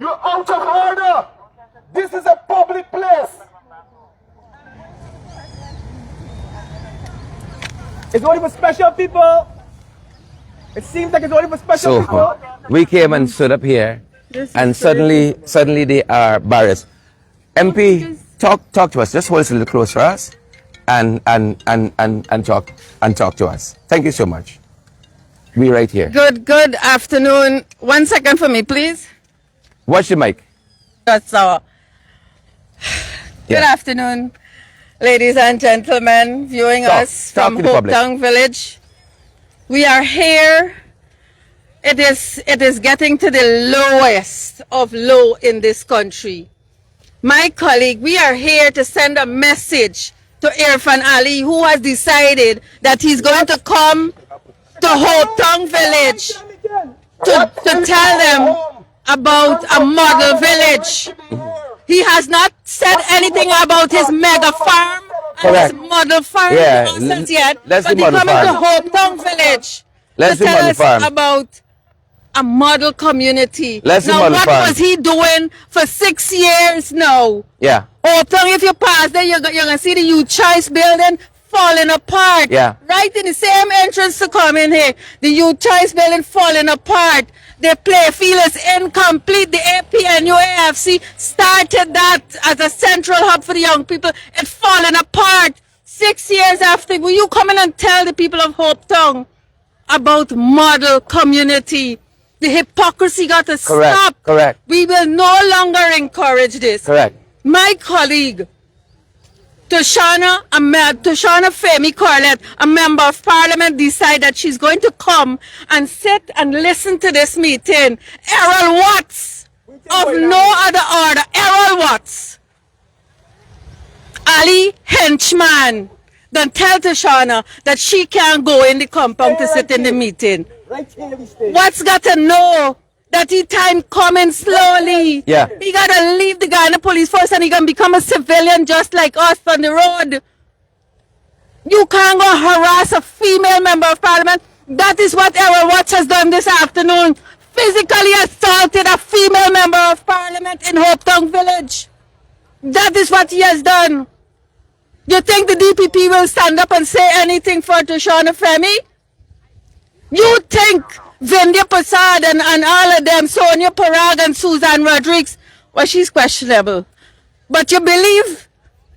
You're out of order. This is a public place. It's only for special people. It seems like it's only for special people. We came and stood up here, and suddenly they are barriers. MP, talk to us. Just hold us a little close for us, and talk to us. Thank you so much. We right here. Good afternoon. 1 second for me, please. Watch the mic. That's all. Good afternoon, ladies and gentlemen, viewing us from Hope Town Village. We are here. It is getting to the lowest of low in this country. My colleague, we are here to send a message to Irfan Ali, who has decided that he's going to come to Hope Town Village to tell them about a model village. He has not said anything about his mega farm and his model farm nonsense yet, but he's coming to Hope Town Village to tell us about a model community. Now, what was he doing for 6 years now? Yeah. Hope Town, if you pass there, you're going to see the youth choice building falling apart. Yeah. Right in the same entrance to come in here. The youth choice building falling apart. The play field is incomplete. The APNU AFC started that as a central hub for the young people. It's falling apart. 6 years after, will you come in and tell the people of Hope Town about model community? The hypocrisy got to stop. Correct. We will no longer encourage this. Correct. My colleague, Toshana Femi Corlett, a member of parliament, decided that she's going to come and sit and listen to this meeting. Errol Watts, of no other order, Errol Watts, Ali Henchman, then tell Toshana that she can't go in the compound to sit in the meeting. What's got to know that the time coming slowly? Yeah. He got to leave the Guyana police force and he can become a civilian just like us on the road. You can't go harass a female member of parliament. That is what Errol Watts has done this afternoon. Physically assaulted a female member of parliament in Hope Town Village. That is what he has done. You think the DPP will stand up and say anything for Toshana Femi? You think Vindhya Prasad and all of them, Sonia Parag and Susan Rodriguez, well, she's questionable. But you believe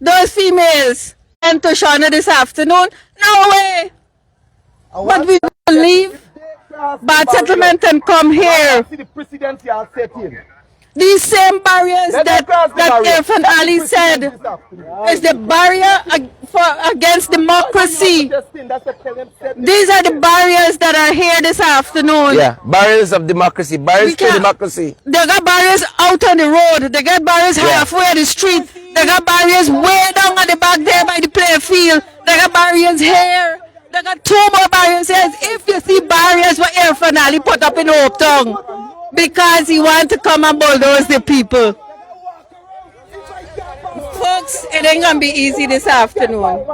those females and Toshana this afternoon? No way. But we will leave bad settlement and come here. These same barriers that Irfan Ali said is the barrier against democracy. These are the barriers that are here this afternoon. Yeah, barriers of democracy, barriers to democracy. They got barriers out on the road. They got barriers halfway on the street. They got barriers way down at the back there by the play field. They got barriers here. They got 2 more barriers here. If you see barriers what Irfan Ali put up in Hope Town, because he wants to come and bulldoze the people. Folks, it ain't going to be easy this afternoon.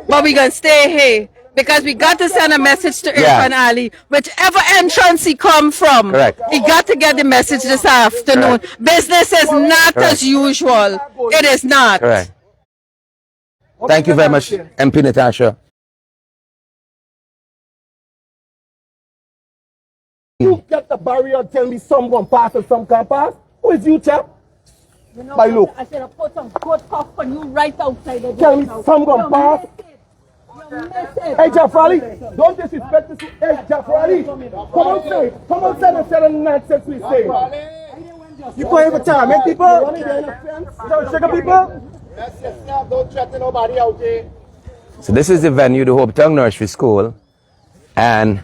But we're going to stay here because we got to send a message to Irfan Ali. Whichever entrance he come from, he got to get the message this afternoon. Business is not as usual. It is not. Correct. Thank you very much, MP Natasha. You get the barrier and tell me some gon' pass and some can't pass? Who is you, chap? You know, look. I should have put some good cough on you right outside the door. Tell me some gon' pass? Hey, Jafrali, don't disrespect this. Hey, Jafrali, come on, say and say the nonsense we say. You go every time, eh, people? Sugar people? Don't threaten nobody out there. So this is the venue, the Hope Town Nursery School, and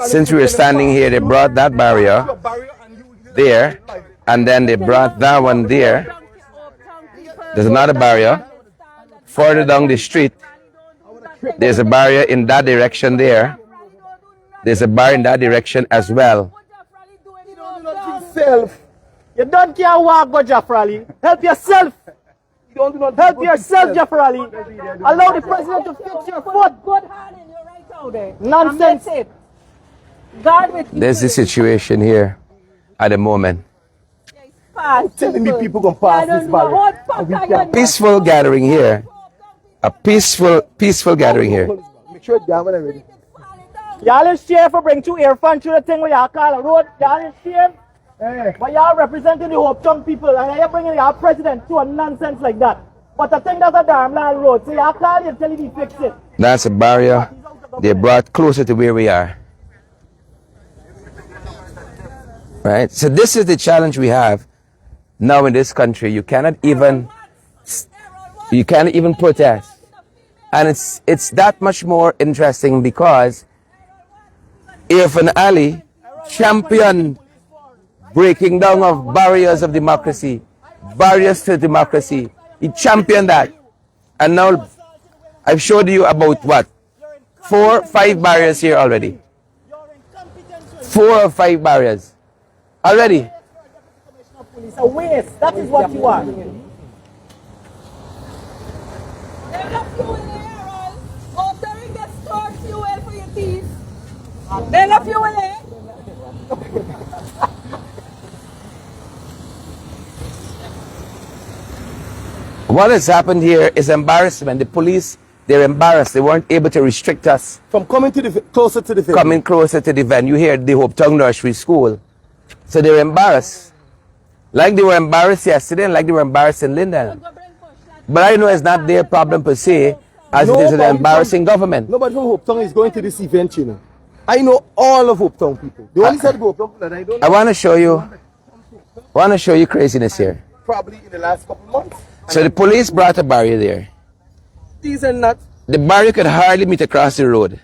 since we were standing here, they brought that barrier there, and then they brought that one there. There's another barrier. Further down the street, there's a barrier in that direction there. There's a barrier in that direction as well. You don't care walk, but Jafrali. Help yourself. Help yourself, Jafrali. Allow the president to fix your foot. Good hand in your right out there. Nonsense. There's the situation here at the moment. You're telling me people gonna pass this barrier. Peaceful gathering here. A peaceful gathering here. Make sure it's down already. Y'all is shame for bring two earphones through the thing where y'all call a road. Y'all is shame. But y'all representing the Hope Tongue people and you're bringing y'all president to a nonsense like that. But I think that's a damn land road. So y'all call you until he fix it. That's a barrier they brought closer to where we are. Right? So this is the challenge we have now in this country. You cannot even protest. And it's that much more interesting because Irfan Ali championed breaking down of barriers of democracy, barriers to democracy. He championed that. And now I've showed you about what? 4 or 5 barriers here already. 4 or 5 barriers already. It's a waste. That is what you are. What has happened here is embarrassment. The police, they're embarrassed. They weren't able to restrict us From coming to the closer to the venue. coming closer to the venue here, the Hope Tongue Nursery School. So they were embarrassed. Like they were embarrassed yesterday and like they were embarrassed in Linden. But I know it's not their problem per se, as it is an embarrassing government. Nobody from Hope Tongue is going to this event, you know. I know all of Hope Tongue people. They only said Hope Tongue people that I don't know. I want to show you craziness here. Probably in the last couple of months. So the police brought a barrier there. These are not. The barrier could hardly meet across the road.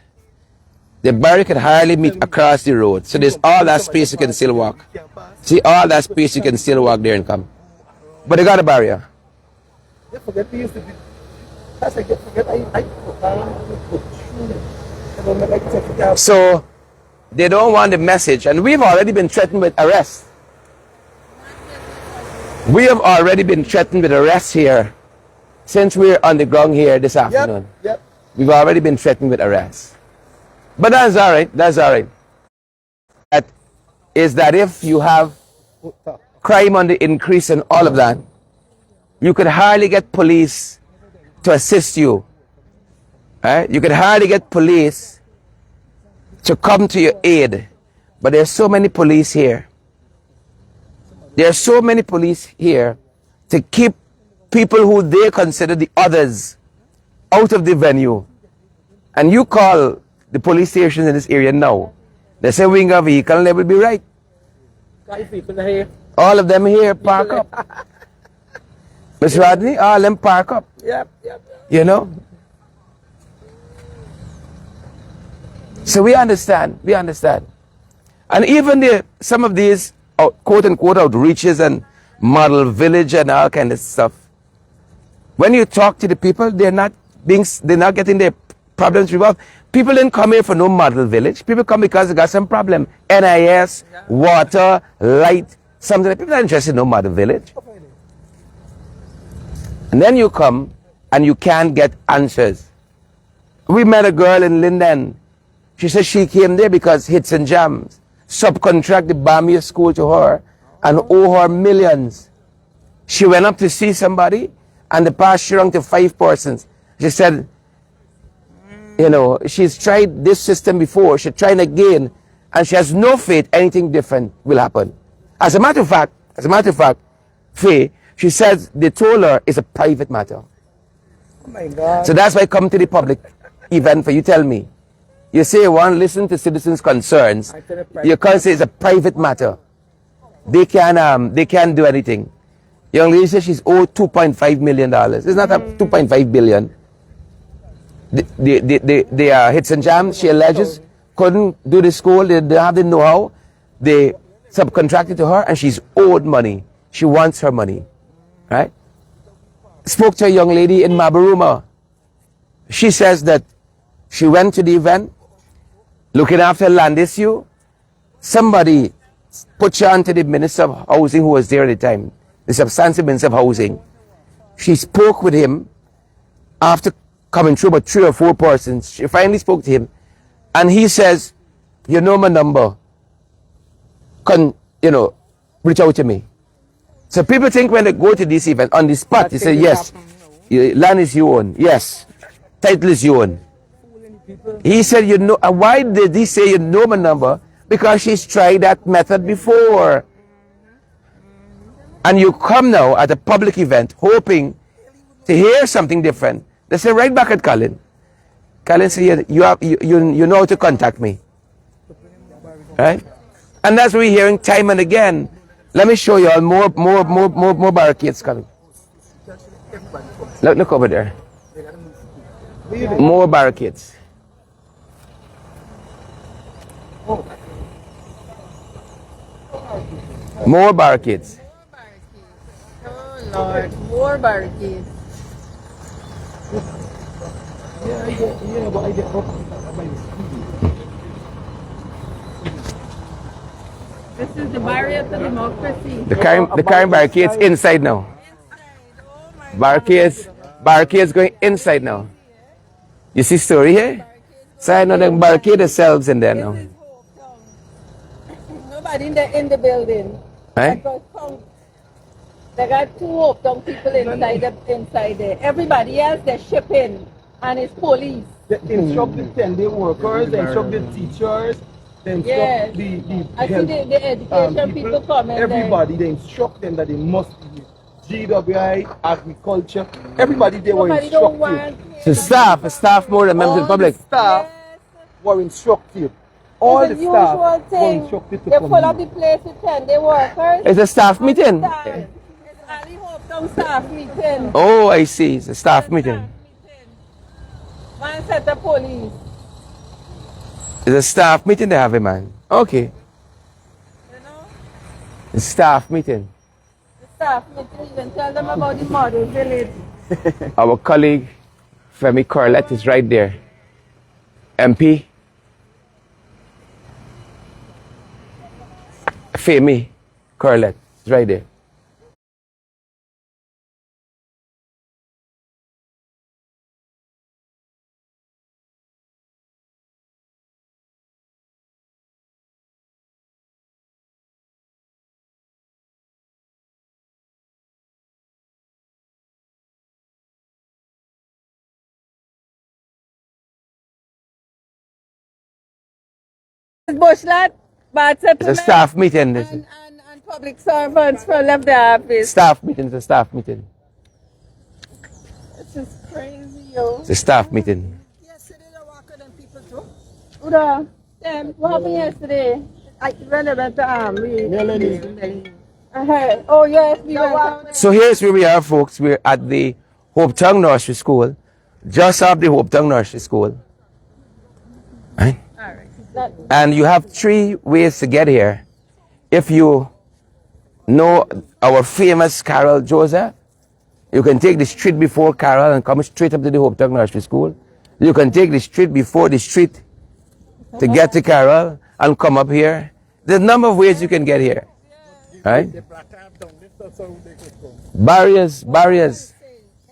The barrier could hardly meet across the road. So there's all that space you can still walk. See, all that space you can still walk there and come. But they got a barrier. They forget they used to be. That's like, So they don't want the message. And we've already been threatened with arrest. We have already been threatened with arrest here since we're on the ground here this afternoon. Yep. We've already been threatened with arrest. But that's all right. That's all right. That is that if you have crime on the increase and all of that, you could hardly get police to assist you. Right? You could hardly get police to come to your aid. But there's so many police here. There are so many police here to keep people who they consider the others out of the venue. And you call the police stations in this area now. They say we got a vehicle and they will be right. All of them here park up. Mr. Rodney, all of them park up. Yep. You know? So we understand. And even some of these quote-unquote outreaches and model village and all kind of stuff. When you talk to the people, they're not getting their problems resolved. People didn't come here for no model village. People come because they got some problem. NIS, water, light, something. People are interested in no model village. And then you come and you can't get answers. We met a girl in Linden. She said she came there because Hits and Jams subcontract the Berbice school to her and owe her millions. She went up to see somebody and the passed her around to 5 persons. She said, you know, she's tried this system before, she's trying again, and she has no faith anything different will happen. As a matter of fact, Faye, she says they told her it's a private matter. Oh my God. So that's why I come to the public event for you. Tell me. You say you want to listen to citizens' concerns. You can't say it's a private matter. They can't do anything. Young lady says she's owed $2.5 million. It's not a $2.5 billion. The Hits and Jams, she alleges, couldn't do the school. They didn't have the know-how. They subcontracted to her and she's owed money. She wants her money. Right? Spoke to a young lady in Mabaruma. She says that she went to the event looking after land issue. Somebody put her onto the Minister of Housing who was there at the time, the substantive Minister of Housing. She spoke with him after coming through about 3 or 4 persons. She finally spoke to him and he says, you know my number. Reach out to me. So people think when they go to this event, on the spot, they say, yes, land is your own. Yes, title is your own. He said, you know, why did he say you know my number? Because she's tried that method before. And you come now at a public event hoping to hear something different. They say right back at Colin. Colin said, you know how to contact me. Right? And that's what we're hearing time and again. Let me show you all more barricades coming. Look over there. More barricades. More barricades. Oh Lord, more barricades. This is the barrier to democracy. The current barricades inside now. Barricades going inside now. You see story here? So I know the barricade themselves in there now. Nobody in the building. Right? They got 2 Hope Town people inside there. Everybody else they're shipping and it's police. They instruct the 10-day workers, they instruct the teachers, they instruct I see the education people coming. Everybody, they instruct them that they must be GWI, agriculture. Everybody they were instructed. So staff more than members of the public. Staff were instructed. All the staff were instructed to they come full up the place with 10-day workers. It's a staff meeting. It's Ali Hope Town staff meeting. Oh, I see. It's a staff meeting. One set of police. It's a staff meeting they have, man. Okay. You know? It's staff meeting. The staff meeting, you can tell them about the model village. Our colleague, Femi Corlett, is right there. MP. Femi Corlett is right there. Bushlat, bad It's settlement. a staff meeting. And public servants for left the office. Staff meeting. It's a staff meeting. This is crazy, yo. It's a staff meeting. Yesterday, the walker and people too. Uda, what happened yesterday? When they went to I heard. Oh yes, we went down. So here's where we are, folks. We're at the Hope Town Nursery School, just off the Hope Town Nursery School. Right? And you have 3 ways to get here. If you know our famous Carol Joseph, you can take the street before Carol and come straight up to the Hope Town Nursery School. You can take the street before the street to get to Carol and come up here. There's a number of ways you can get here. Right? Barriers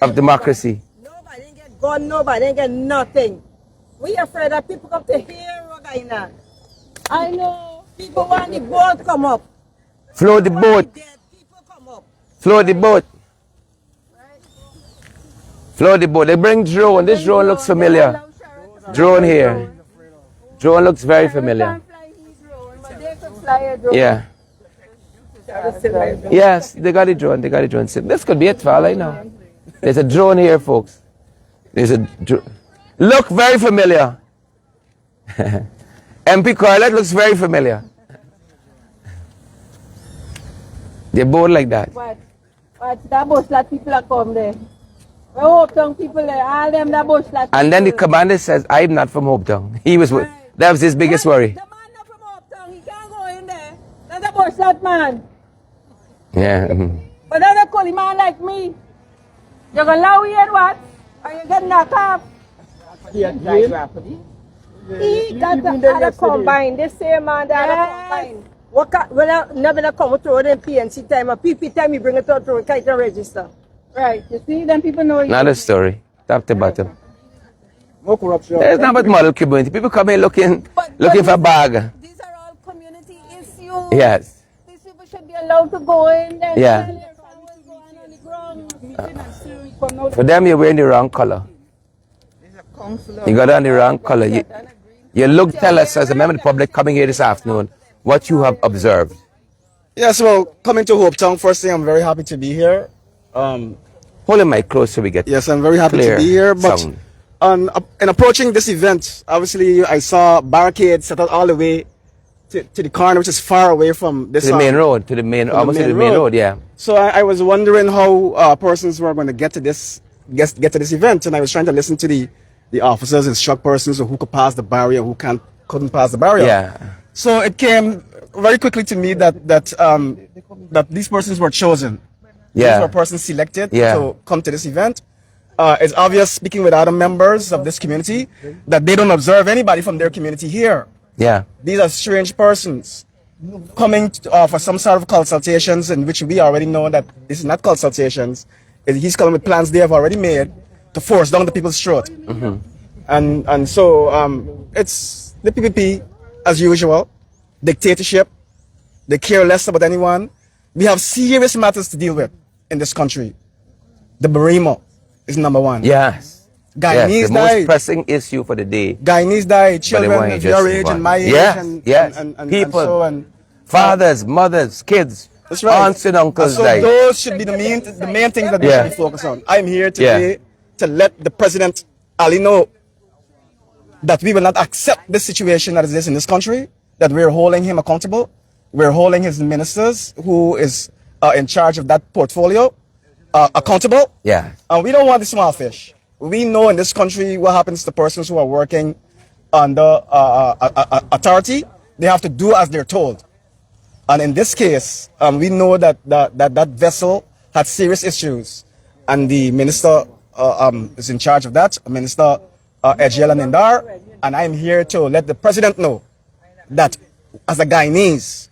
of democracy. Nobody get gun, nobody get nothing. We afraid that people come to here, Guyana. I know. People want the boat come up. Float the boat. People come up. Float the boat. Float the boat. They bring drone. This drone looks familiar. Drone here. Drone looks very familiar. Yeah. Yes, they got a drone. They got a drone. This could be it for all I know. There's a drone here, folks. There's a drone. Look very familiar. MP Corlett looks very familiar. They're both like that. What? That Bushlat people are come there. We Hope Town people there. All them that Bushlat. And then the commander says, I'm not from Hope Town. He was, that was his biggest worry. The man not from Hope Town, he can't go in there. That's a Bushlat man. Yeah. But that's a coolie man like me. You're going to allow here what? Or you get knocked off? He got the other combine. This same man, the other combine. When I never come through the PNC time, a PP time, you bring it out through a register. Right. You see, then people know you. Not a story. Top to bottom. No corruption. There's not about model community. People come here looking for a bag. These are all community issues. Yes. These people should be allowed to go in and Yeah. tell For them, you're wearing the wrong color. You got on the wrong color. You look, tell us as a member of the public coming here this afternoon, what you have observed. Yes, well, coming to Hope Town, first thing, I'm very happy to be here. Hold the mic close so we get Yes, I'm very happy to be here. But in approaching this event, obviously, I saw barricades set out all the way to the corner, which is far away from this. To the main road, to the main, almost to the main road, yeah. So I was wondering how persons were going to get to this event, and I was trying to listen to the officers, instruct persons who could pass the barrier, who couldn't pass the barrier. Yeah. So it came very quickly to me that these persons were chosen. Yeah. These were persons selected to come to this event. It's obvious, speaking with other members of this community, that they don't observe anybody from their community here. Yeah. These are strange persons coming for some sort of consultations, in which we already know that this is not consultations. He's coming with plans they have already made to force down the people's throat. Mm-hmm. And so it's the PPP, as usual, dictatorship. They care less about anyone. We have serious matters to deal with in this country. The Berbice is number one. Yes. Guyanese the died. most pressing issue for the day. Guyanese died. Children of your age and my age. Yes, and people, and fathers, mothers, kids, that's right. aunts and uncles so died. those should be the main things that we should be focused on. I'm here today to let the President Ali know that we will not accept this situation that exists in this country, that we're holding him accountable. We're holding his ministers, who is in charge of that portfolio, accountable. Yeah. And we don't want the small fish. We know in this country what happens to persons who are working under authority. They have to do as they're told. And in this case, we know that that vessel had serious issues. And the minister is in charge of that, Minister Ejel Nindar. And I'm here to let the President know that as a Guyanese,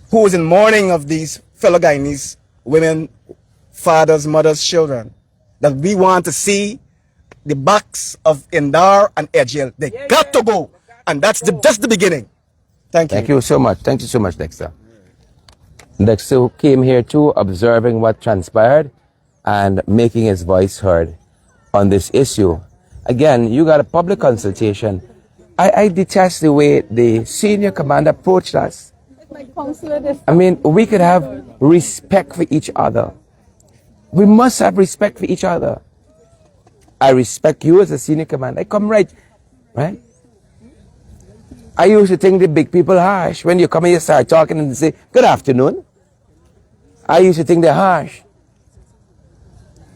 who is in mourning of these fellow Guyanese women, fathers, mothers, children, that we want to see the backs of Indar and Ejel. They got to go. And that's just the beginning. Thank you. Thank you so much. Thank you so much, Dexter. Dexter came here too, observing what transpired and making his voice heard on this issue. Again, you got a public consultation. I detest the way the senior commander approached us. I mean, we could have respect for each other. We must have respect for each other. I respect you as a senior commander. I come right? I used to think the big people harsh. When you come here, start talking and say, good afternoon. I used to think they're harsh.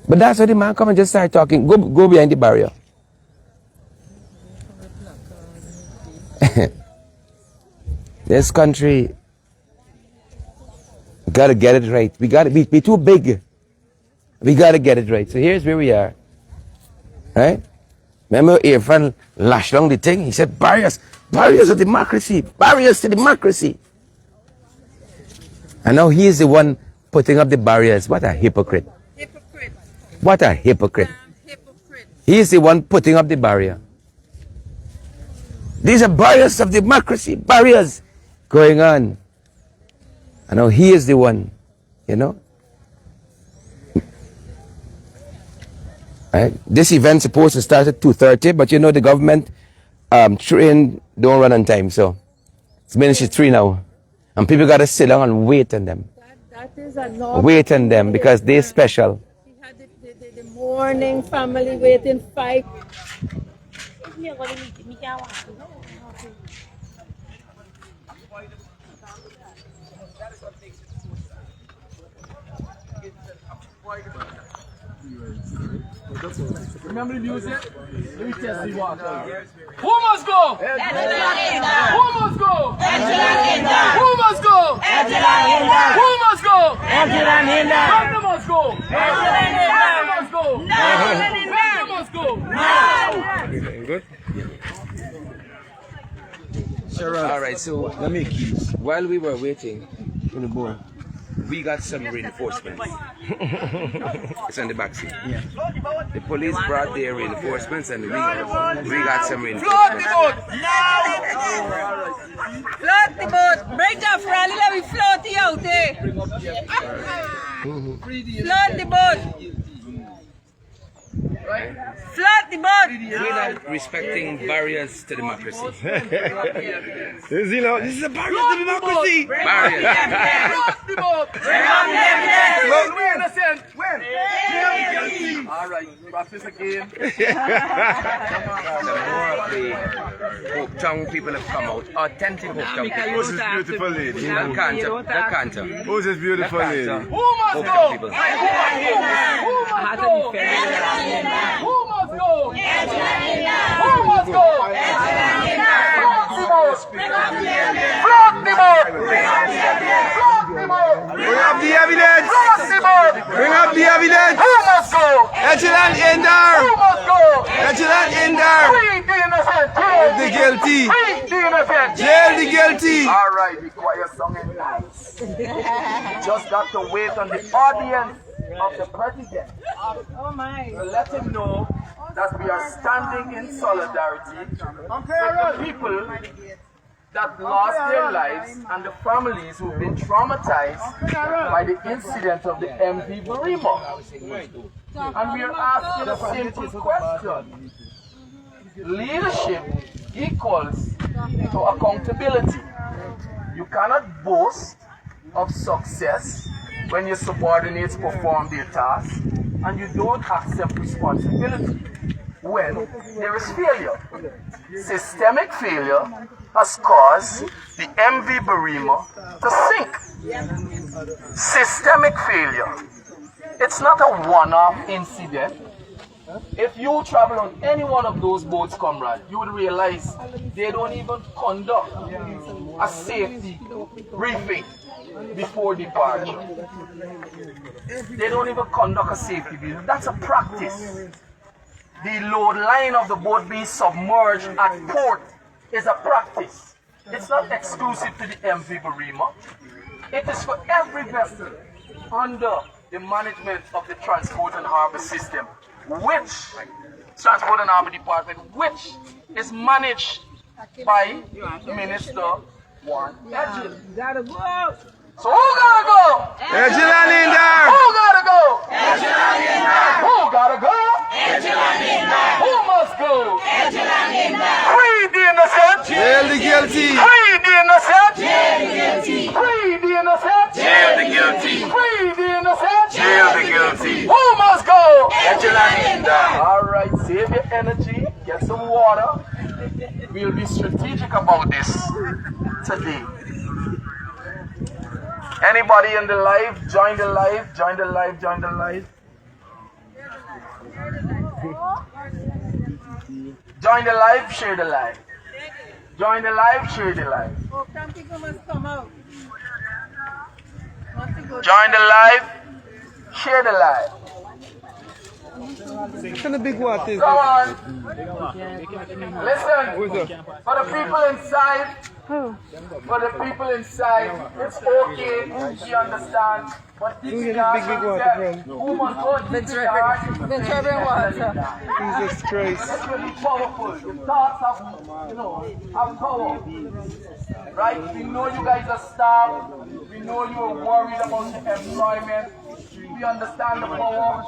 But that's why the man come and just start talking. Go behind the barrier. This country, got to get it right. We got to be too big. We got to get it right. So here's where we are. Right? Remember Irfan lashed down the thing? He said, barriers of democracy. Barriers to democracy. And now he is the one putting up the barriers. What a hypocrite. What a hypocrite. He is the one putting up the barrier. These are barriers of democracy. Barriers going on. And now he is the one, you know. Right? This event's supposed to start at 2:30, but you know the government train don't run on time, so it's minutes to 3 now. And people got to sit down and wait on them. That is a normal. Wait on them because they're special. We had the morning family waiting 5. Remember the music? Let me test the water. Who must go? Who must go? Who must go? Who must go? Who must go? Who must go? Good? All right, so let me while we were waiting in the board, we got some reinforcements. It's on the back seat. Yeah. The police brought their reinforcements and we got some reinforcements. Float the boat! Break off, Rally, let me float you out there! Flood the boat. Flood the boat. We're not respecting barriers to democracy. This is a barrier to democracy. Barriers. All right, practice again. The more of the Hope Tongue people have come out, authentic Hope Tongue people. Who's this beautiful lady? They'll canter. Who's this beautiful lady? Who must Hope go? Tongue people. Who must go? Who must go? Who must go? Flood the boat! Bring up the evidence. Bring up the evidence. Who must go? Echelon in there. Who must go? Echelon in there. Free the innocent! The guilty. Free the innocent! Jail the guilty. All right, be quiet, song and nice. Just got to wait on the audience of the president. Oh my. To let him know that we are standing in solidarity with the people that lost their lives and the families who've been traumatized by the incident of the MV Berbice. And we are asking a simple question. Leadership equals to accountability. You cannot boast of success when your subordinates perform their tasks and you don't accept responsibility when there is failure. Systemic failure has caused the MV Berbice to sink. Systemic failure. It's not a one-off incident. If you travel on any one of those boats, comrade, you would realize they don't even conduct a safety briefing before departure. They don't even conduct a safety briefing. That's a practice. The load line of the boat being submerged at port is a practice. It's not exclusive to the MV Berbice. It is for every vessel under the management of the Transport and Harbour System, which Transport and Harbour Department, which is managed by Minister Warren Edgell. Gotta go. So who gotta go? Echelon in there. Who gotta go? Who gotta go? Who must go? Free the innocent. Jail the guilty. Free the innocent. Free the innocent. Jail the guilty. Free the innocent. Jail the guilty. Who must go? All right, save your energy. Get some water. We'll be strategic about this today. Anybody in the live, join the live, join the live, join the live. Join the live, share the live. Join the live, share the live. Oh, some people must come out. Join the live, share the live. What kind of big water is Come this? on. Listen, for the people inside, it's okay, we understand. But this Who is get this big water from? who must go deep in the heart. Jesus Christ. It's really powerful. Your thoughts have power. Right? We know you guys are starved. We know you are worried about the employment. We understand the power.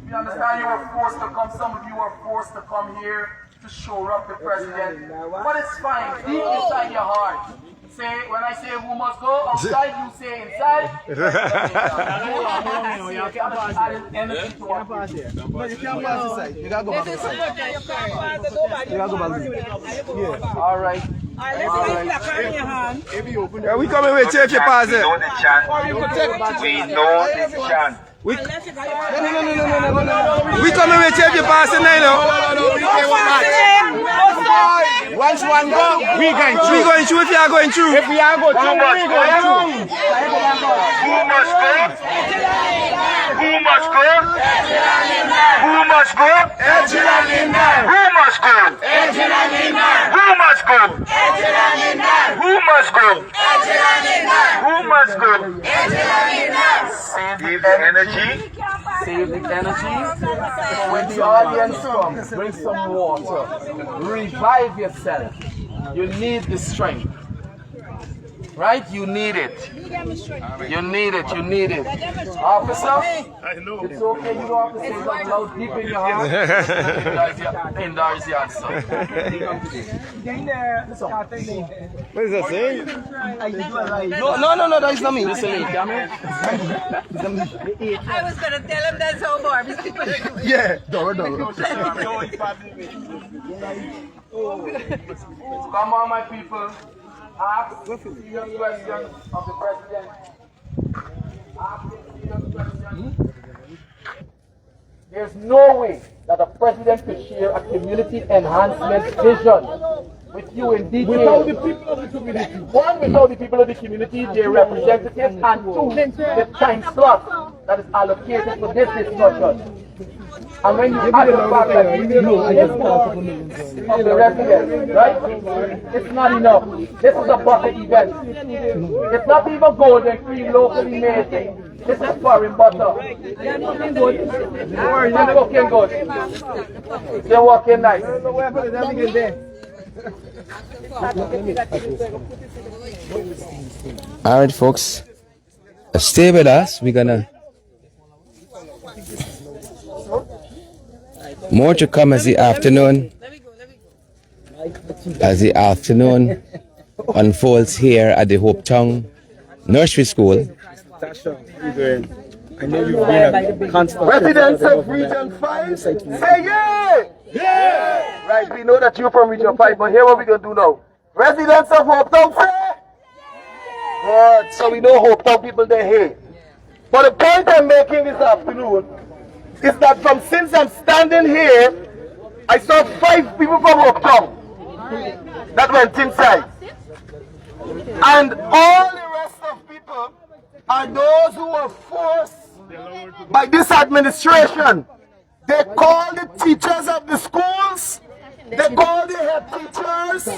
We understand you were forced to come. Some of you were forced to come here to shore up the president. But it's fine. Deep inside your heart. Say, when I say who must go outside, you say inside. You can't pass here. No, you can't pass this side. You gotta go back this side. You gotta go back this side. Yeah. All right. Yeah, we coming with you if you pass it. We know the chant. We coming with you if you pass it now, you know. Once one go, we going through if you are going through. If we are going through, we going through. Who must go? Who must go? Who must go? Who must go? Who must go? Who must go? Who must go? Save the energy. Save the energy. When the audience comes, bring some water. Revive yourself. You need the strength. Right? You need it. You need it. You need it. Officer, it's okay. You don't have to say it out loud deep in your heart. And there's the answer. What is that saying? No, that is not me. Listen, come here. I was going to tell him that's how Berbice people do it. Yeah, Come on, my people. Ask your questions of the president. Ask your questions. There's no way that a president could share a community enhancement vision with you in detail. Without the people of the community. One, without the people of the community, their representatives, and two, the time slot that is allocated for this discussion. And when you add the fact that we need of the residents, right? It's not enough. This is a bucket event. It's not even golden cream locally made. This is foreign butter. They're cooking good. They're cooking good. They're working nice. All right, folks, stay with us. We're gonna more to come as the afternoon unfolds here at the Hope Town Nursery School. I know you've been a constant Residents of Region 5, say yeah! Yeah! Right, we know that you're from Region 5, but here what we're going to do now. Residents of Hope Town, say good. So we know Hope Town people, they're here. But the point I'm making this afternoon is that since I'm standing here, I saw 5 people from Hope Town that went inside. And all the rest of people are those who were forced by this administration. They call the teachers of the schools, they call the head teachers,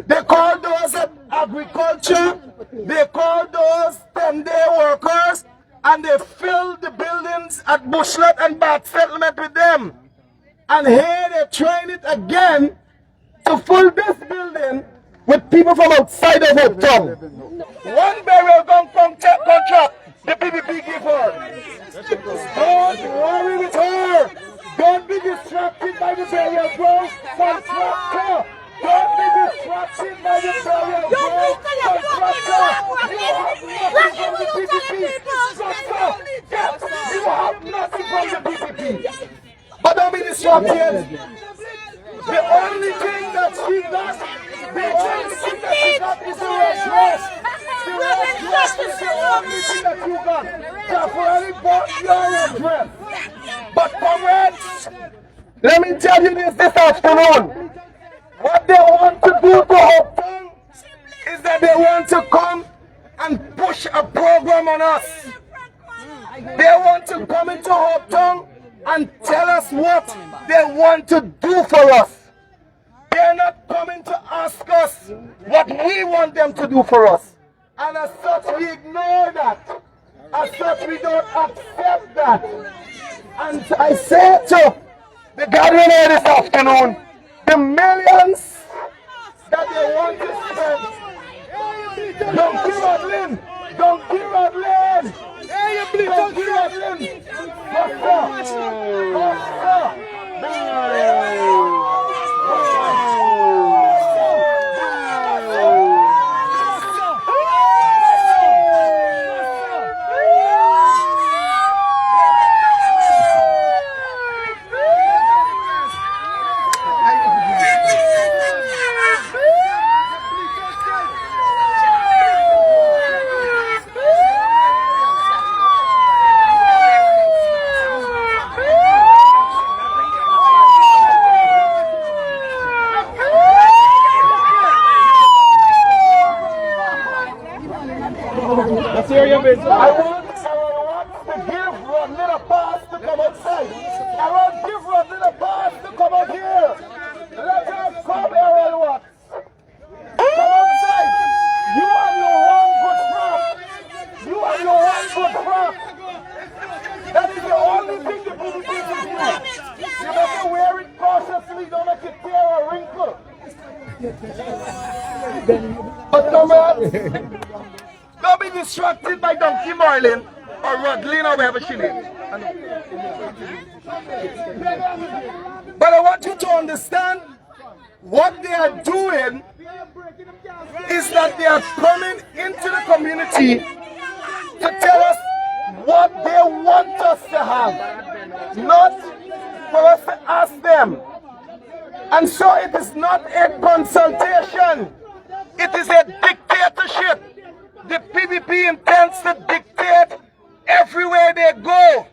they call those at agriculture, they call those 10-day workers, and they fill the buildings at Bushlet and Bath Settlement with them. And here they're trying it again to fill this building with people from outside of Hope Town. One burial gun contract the PPP give her. Don't worry with her. Don't be distracted by the burial ground contractor. Don't be distracted by the burial ground contractor. You have nothing from the PPP. But don't be distracted. The only thing that she got, is the redress. The redress is the only thing that you got. Temporarily bought your redress. But comrades, let me tell you this afternoon. What they want to do to Hope Town is that they want to come and push a program on us. They want to come into Hope Town and tell us what they want to do for us. They're not coming to ask us what we want them to do for us. And as such, we ignore that. As such, we don't accept that. And I say to the gathering here this afternoon, the millions that they want to spend, don't give up, Lynn. Don't give up, Lynn. Don't give up, Lynn. spoiling or ruddling or wherever she lives. But I want you to understand what they are doing is that they are coming into the community to tell us what they want us to have, not for us to ask them. And so it is not a consultation, it is a dictatorship. The PPP intends to dictate everywhere they go,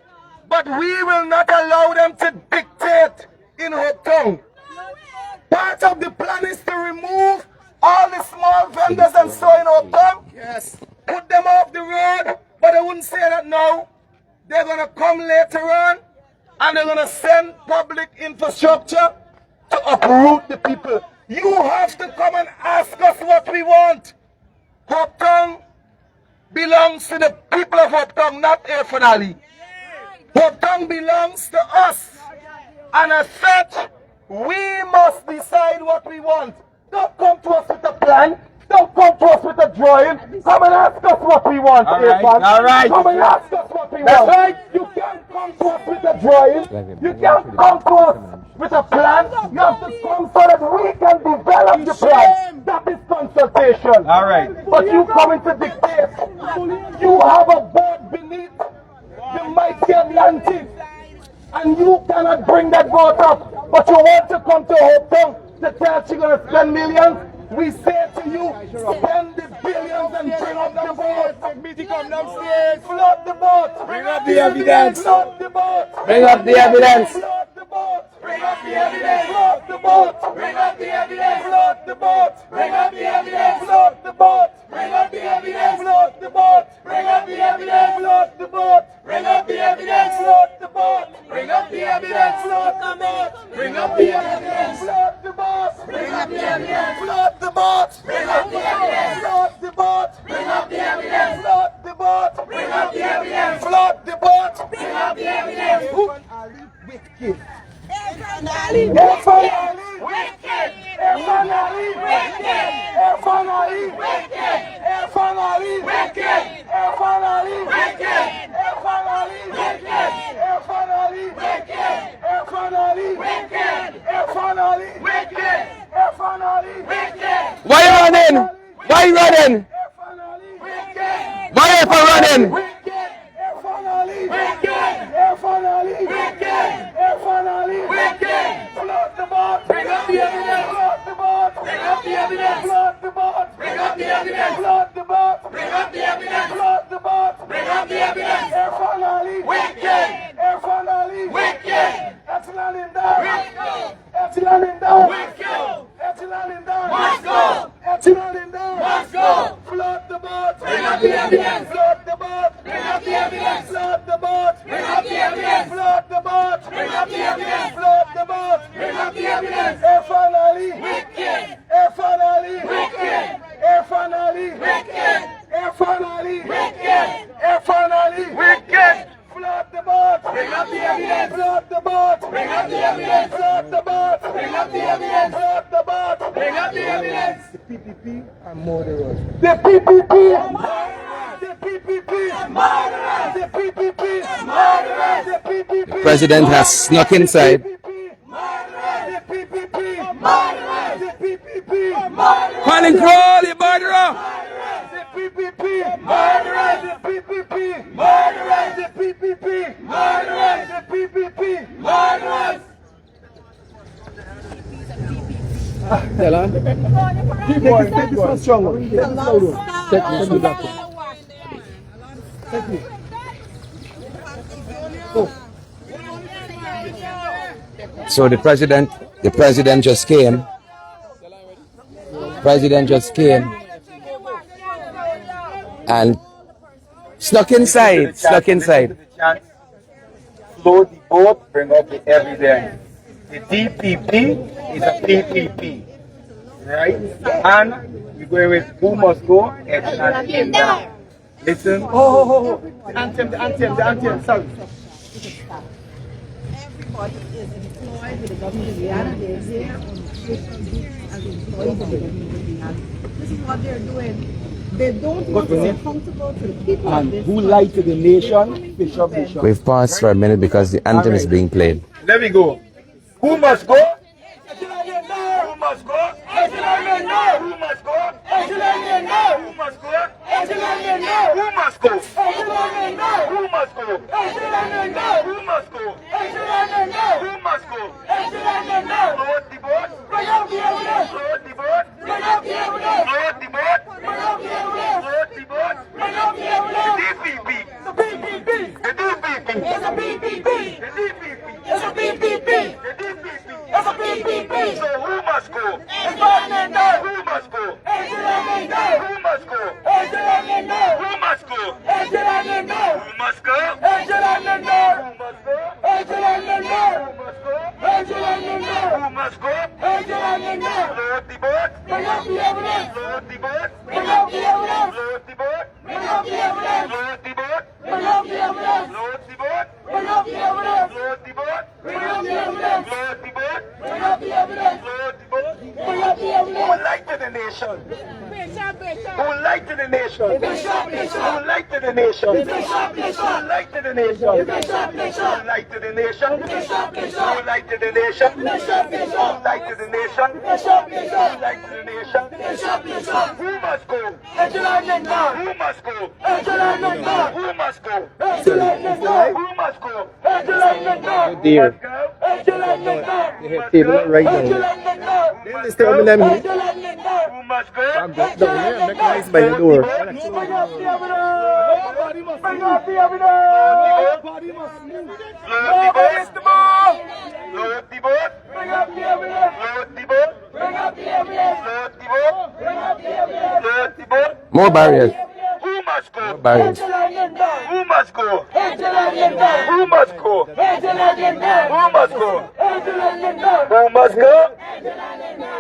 but we will not allow them to dictate in Hope Town. Part of the plan is to remove all the small vendors and so in Hope Town. Yes. Put them off the road, but I wouldn't say that now. They're going to come later on and they're going to send public infrastructure to uproot the people. You have to come and ask us what we want. Hope Town belongs to the people of Hope Town, not Airford Ali. Hope Town belongs to us. And as such, we must decide what we want. Don't come to us with a plan. Don't come to us with a drawing. Come and ask us what we want, Irfan. All right. Come and ask us what we want. Right. You can't come to us with a drawing. You can't come to us with a plan. You have to come so that we can develop the plan. That is consultation. All right. But you coming to dictate. You have a boat beneath the mighty Atlantic. And you cannot bring that boat up. But you want to come to Hope Town to tell she's going to spend millions. We say to you, spend the billions and bring up the boat. Meeting come downstairs. Float the boat. Bring up the evidence. Float the boat. Bring up the evidence. Float the boat. Bring up the evidence. Float the boat. Bring up the evidence. Float the boat. Bring up the evidence. Float the boat. Bring up the evidence. Float the boat. Bring up the evidence. Float the boat. Bring up the evidence. Float the boat. Bring up the evidence. Float the boat. Bring up the evidence. Float the boat. Bring up the evidence. Float the boat. Bring up the evidence. Float the boat. Bring up the evidence. Float the boat. Bring up the evidence. Float the boat. Bring up the evidence. Wicked. Irfan Ali wicked. Irfan Ali wicked. Irfan Ali wicked. Irfan Ali wicked. Irfan Ali wicked. Irfan Ali wicked. Irfan Ali wicked. Irfan Ali wicked. Irfan Ali wicked. Irfan Ali wicked. Why you running? Why you running? Irfan Ali wicked. Why you running? Wicked. Irfan Ali wicked. Irfan Ali wicked. Irfan Ali wicked. Float the boat. Bring up the evidence. Float the boat. Bring up the evidence. Float the boat. Bring up the evidence. Float the boat. Bring up the evidence. Float the boat. Bring up the evidence. Irfan Ali wicked. Irfan Ali wicked. Etilan in down. Etilan in down. Etilan in down. Etilan in down. Float the boat. Bring up the evidence. Float the boat. Bring up the evidence. Float the boat. Bring up the evidence. Float the boat. Bring up the evidence. Float the boat. Bring up the evidence. Irfan Ali wicked. Irfan Ali wicked. Irfan Ali wicked. Irfan Ali wicked. Irfan Ali wicked. Float the boat. Bring up the evidence. Float the boat. Bring up the evidence. Float the boat. Bring up the evidence. Float the boat. Bring up the evidence. The PPP are murderers. The PPP are murderers. The PPP are murderers. The PPP are murderers. The PPP. The president has snuck inside. The PPP are murderers. The PPP are murderers. Colin Crawl, you murderer! The PPP murderers. The PPP murderers. The PPP murderers. The PPP murderers. Keep going. Take this one stronger. Take me. So the president just came. President just came and snuck inside. Float the boat, bring up the evidence. The DPP is a PPP, right? And we're going with who must go, and down. Listen. The anthem, sorry. Everybody is employed with the government of Guyana. They're here on positions here as employees of the government of Guyana. This is what they're doing. They don't want to be accountable to the people of And this who lied to the nation? Bishop. We've paused for a minute because the anthem is being played. Let me go. Who must go? Who must go? Who must go? Who must go? Who must go? Who must go? Who must go? Who must go? Who must go? Load the boat. Load the boat. Load the boat. Load the boat. The DPP. The DPP. The DPP. The DPP. The DPP. It's a PPP. So who must go? Who must go? Who must go? Who must go? Who must go? Who must go? Load the boat. Load the boat. Load the boat. Load the boat. Load the boat. Load the boat. Load the boat. Load the boat. Load the boat. Who lied to the nation? Who lied to the nation? Who lied to the nation? Who lied to the nation? Who lied to the nation? Who lied to the nation? Who lied to the nation? Who lied to the nation? Who must go? Who must go? Who must go? Who must go? Dear. They have table right now. They still have them here. Who must go? Down there, make noise by the door. Load the boat. Load the boat. Load the boat. Load the boat. More barriers. Who must go? Barriers. Who must go? Who must go? Who must go? Who must go?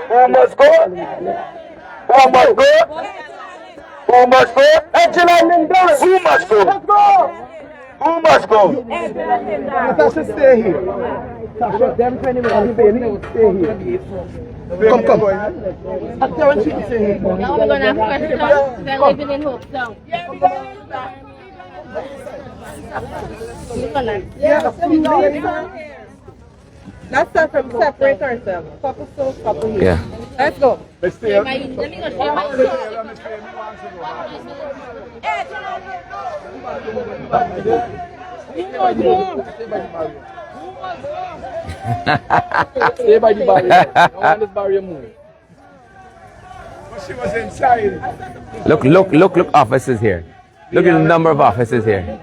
Who must go? Who must go? Who must go? Who must go? Who must go? Natasha, stay here. Natasha, them 20 minutes, stay here. Come. Karen, she can stay here. Now we're going to have questions. They're living in Hope Town. Let's start from separate ourselves. Couple so, couple here. Yeah. Let's go. Let's stay Let me go share my Stay by the barrier. Don't let this barrier move. She was inside. Look, officers here. Look at the number of officers here.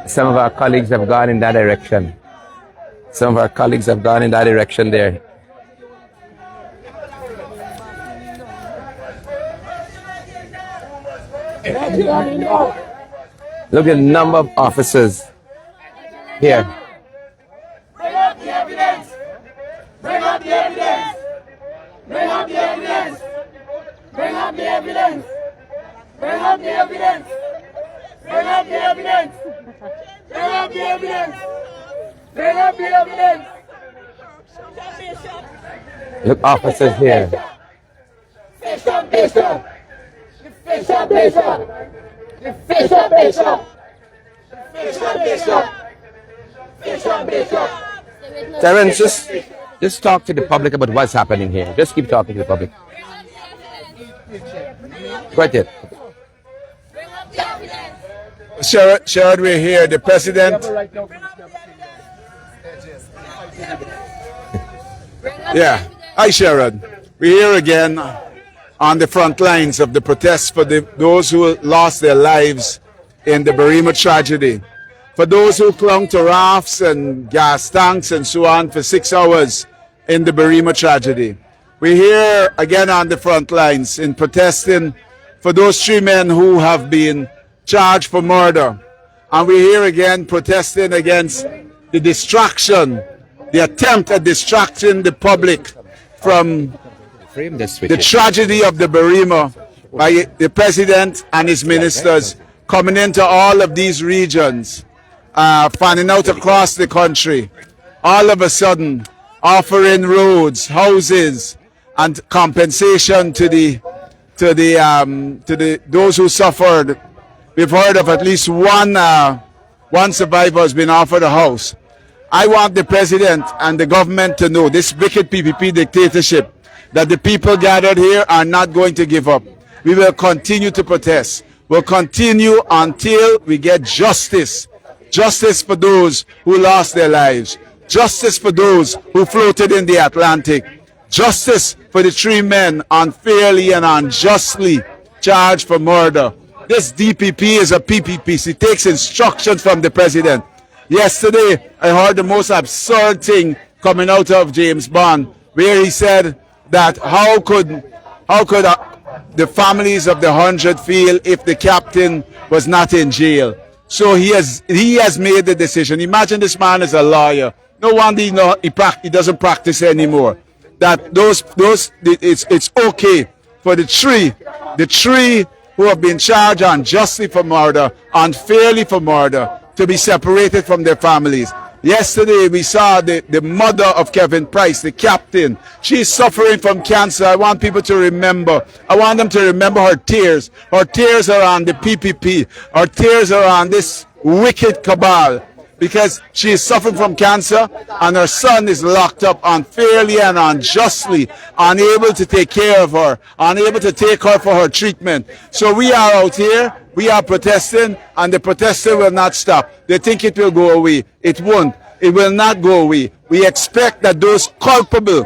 Some of our colleagues have gone in that direction. Some of our colleagues have gone in that direction there. Look at the number of officers here. Bring up the evidence! Bring up the evidence! Bring up the evidence! Bring up the evidence! Bring up the evidence! Bring up the evidence! Bring up the evidence! Bring up the evidence! Look, officers here. Bishop! Bishop! Bishop! Bishop! Bishop! Bishop! Bishop! Bishop! Bishop! Terence, just talk to the public about what's happening here. Just keep talking to the public. Go ahead. Sherrod, we're here. The president. Yeah. Hi, Sherrod. We're here again on the front lines of the protests for those who lost their lives in the Berbice tragedy. For those who clung to rafts and gas tanks and so on for 6 hours in the Berbice tragedy. We're here again on the front lines in protesting for those 3 men who have been charged for murder. And we're here again protesting against the distraction, the attempt at distracting the public from the tragedy of the Berbice by the president and his ministers coming into all of these regions, fanning out across the country, all of a sudden offering roads, houses, and compensation to those who suffered. We've heard of at least one survivor has been offered a house. I want the president and the government to know, this wicked PPP dictatorship, that the people gathered here are not going to give up. We will continue to protest. We'll continue until we get justice. Justice for those who lost their lives. Justice for those who floated in the Atlantic. Justice for the 3 men unfairly and unjustly charged for murder. This DPP is a PPP. It takes instructions from the president. Yesterday, I heard the most absurd thing coming out of James Bond, where he said that how could the families of the 100 feel if the captain was not in jail? So he has made the decision. Imagine this man is a lawyer. No wonder he doesn't practice anymore. That it's okay for the three who have been charged unjustly for murder, unfairly for murder, to be separated from their families. Yesterday we saw the mother of Kevin Price, the captain. She's suffering from cancer. I want people to remember. I want them to remember her tears. Her tears are on the PPP. Her tears are on this wicked cabal, because she is suffering from cancer and her son is locked up unfairly and unjustly, unable to take care of her, unable to take her for her treatment. So we are out here, we are protesting, and the protesting will not stop. They think it will go away. It won't. It will not go away. We expect that those culpable,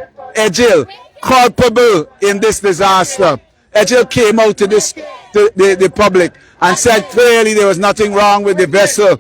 culpable in this disaster, Ejil came out to the public and said clearly there was nothing wrong with the vessel.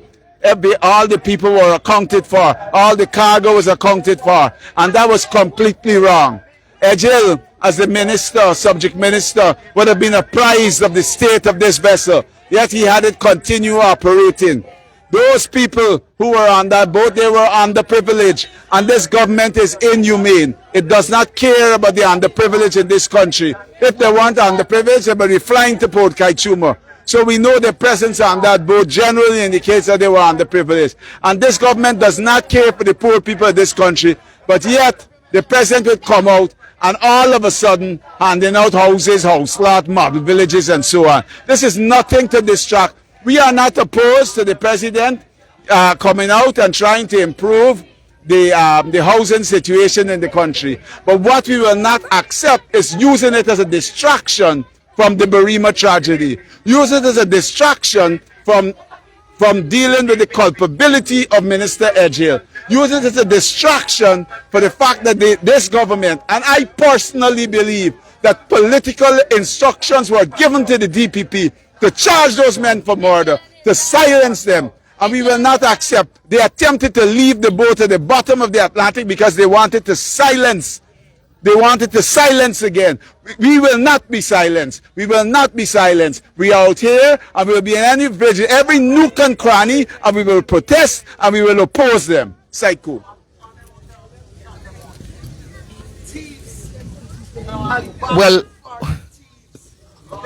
All the people were accounted for. All the cargo was accounted for. And that was completely wrong. Ejil, as the minister, subject minister, would have been apprised of the state of this vessel. Yet he had it continue operating. Those people who were on that boat, they were underprivileged. And this government is inhumane. It does not care about the underprivileged in this country. If they weren't underprivileged, they would be flying to Port Kaituma. So we know their presence on that boat generally indicates that they were underprivileged. And this government does not care for the poor people of this country. But yet, the president would come out and all of a sudden handing out houses, house lot, model villages, and so on. This is nothing to distract. We are not opposed to the president coming out and trying to improve the housing situation in the country. But what we will not accept is using it as a distraction from the Berbice tragedy. Use it as a distraction from dealing with the culpability of Minister Ejil. Use it as a distraction for the fact that this government, and I personally believe that political instructions were given to the DPP to charge those men for murder, to silence them. And we will not accept. They attempted to leave the boat at the bottom of the Atlantic because they wanted to silence. They wanted to silence again. We will not be silenced. We will not be silenced. We are out here and we will be in every nook and cranny, and we will protest and we will oppose them. Psycho. Well,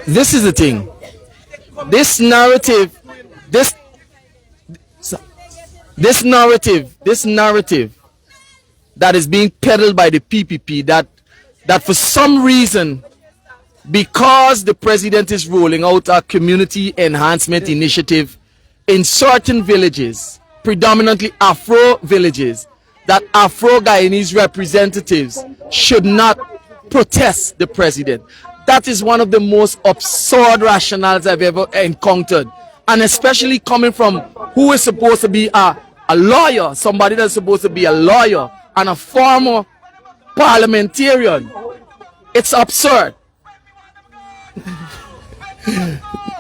this is the thing. This narrative that is being peddled by the PPP, that for some reason, because the president is rolling out a community enhancement initiative in certain villages, predominantly Afro villages, that Afro Guyanese representatives should not protest the president. That is one of the most absurd rationales I've ever encountered. And especially coming from who is supposed to be a lawyer, somebody that's supposed to be a lawyer and a former parliamentarian. It's absurd.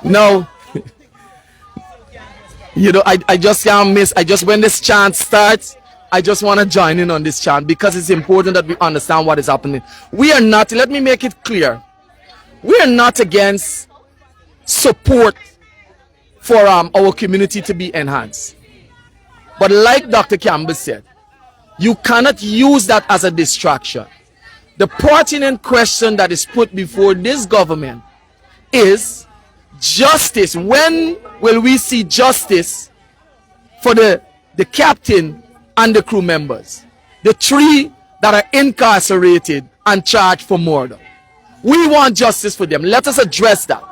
No. You know, I just can't miss. When this chant starts, I just want to join in on this chant because it's important that we understand what is happening. We are not, let me make it clear, we are not against support for our community to be enhanced. But like Dr. Campbell said, you cannot use that as a distraction. The pertinent question that is put before this government is, justice. When will we see justice for the captain and the crew members? The 3 that are incarcerated and charged for murder. We want justice for them. Let us address that.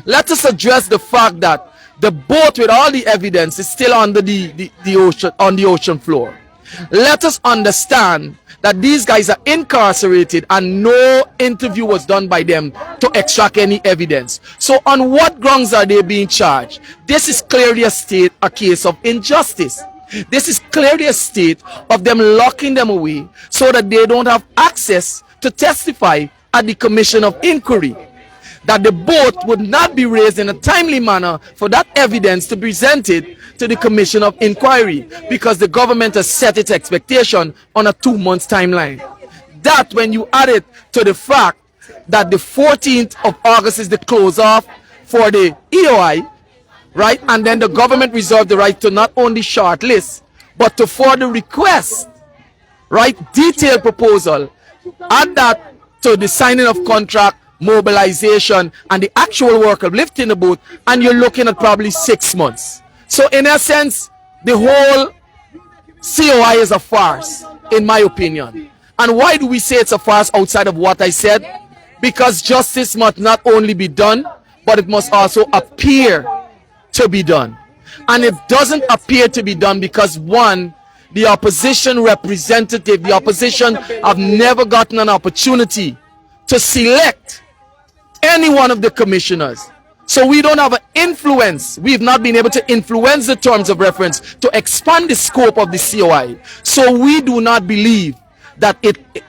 Let us address the fact that the boat with all the evidence is still under the ocean, on the ocean floor. Let us understand that these guys are incarcerated and no interview was done by them to extract any evidence. So on what grounds are they being charged? This is clearly a case of injustice. This is clearly a state of them locking them away so that they don't have access to testify at the commission of inquiry. That the boat would not be raised in a timely manner for that evidence to be presented to the commission of inquiry, because the government has set its expectation on a 2-month timeline. That, when you add it to the fact that the 14th of August is the close off for the EOI, right, and then the government reserved the right to not only shortlist but to further request, right, detailed proposal, add that to the signing of contract, mobilization, and the actual work of lifting the boat, and you're looking at probably 6 months. So in essence, the whole COI is a farce, in my opinion. And why do we say it's a farce outside of what I said? Because justice must not only be done, but it must also appear to be done. And it doesn't appear to be done because, one, the opposition representative, the opposition have never gotten an opportunity to select any one of the commissioners. So we don't have an influence. We've not been able to influence the terms of reference to expand the scope of the COI. So we do not believe that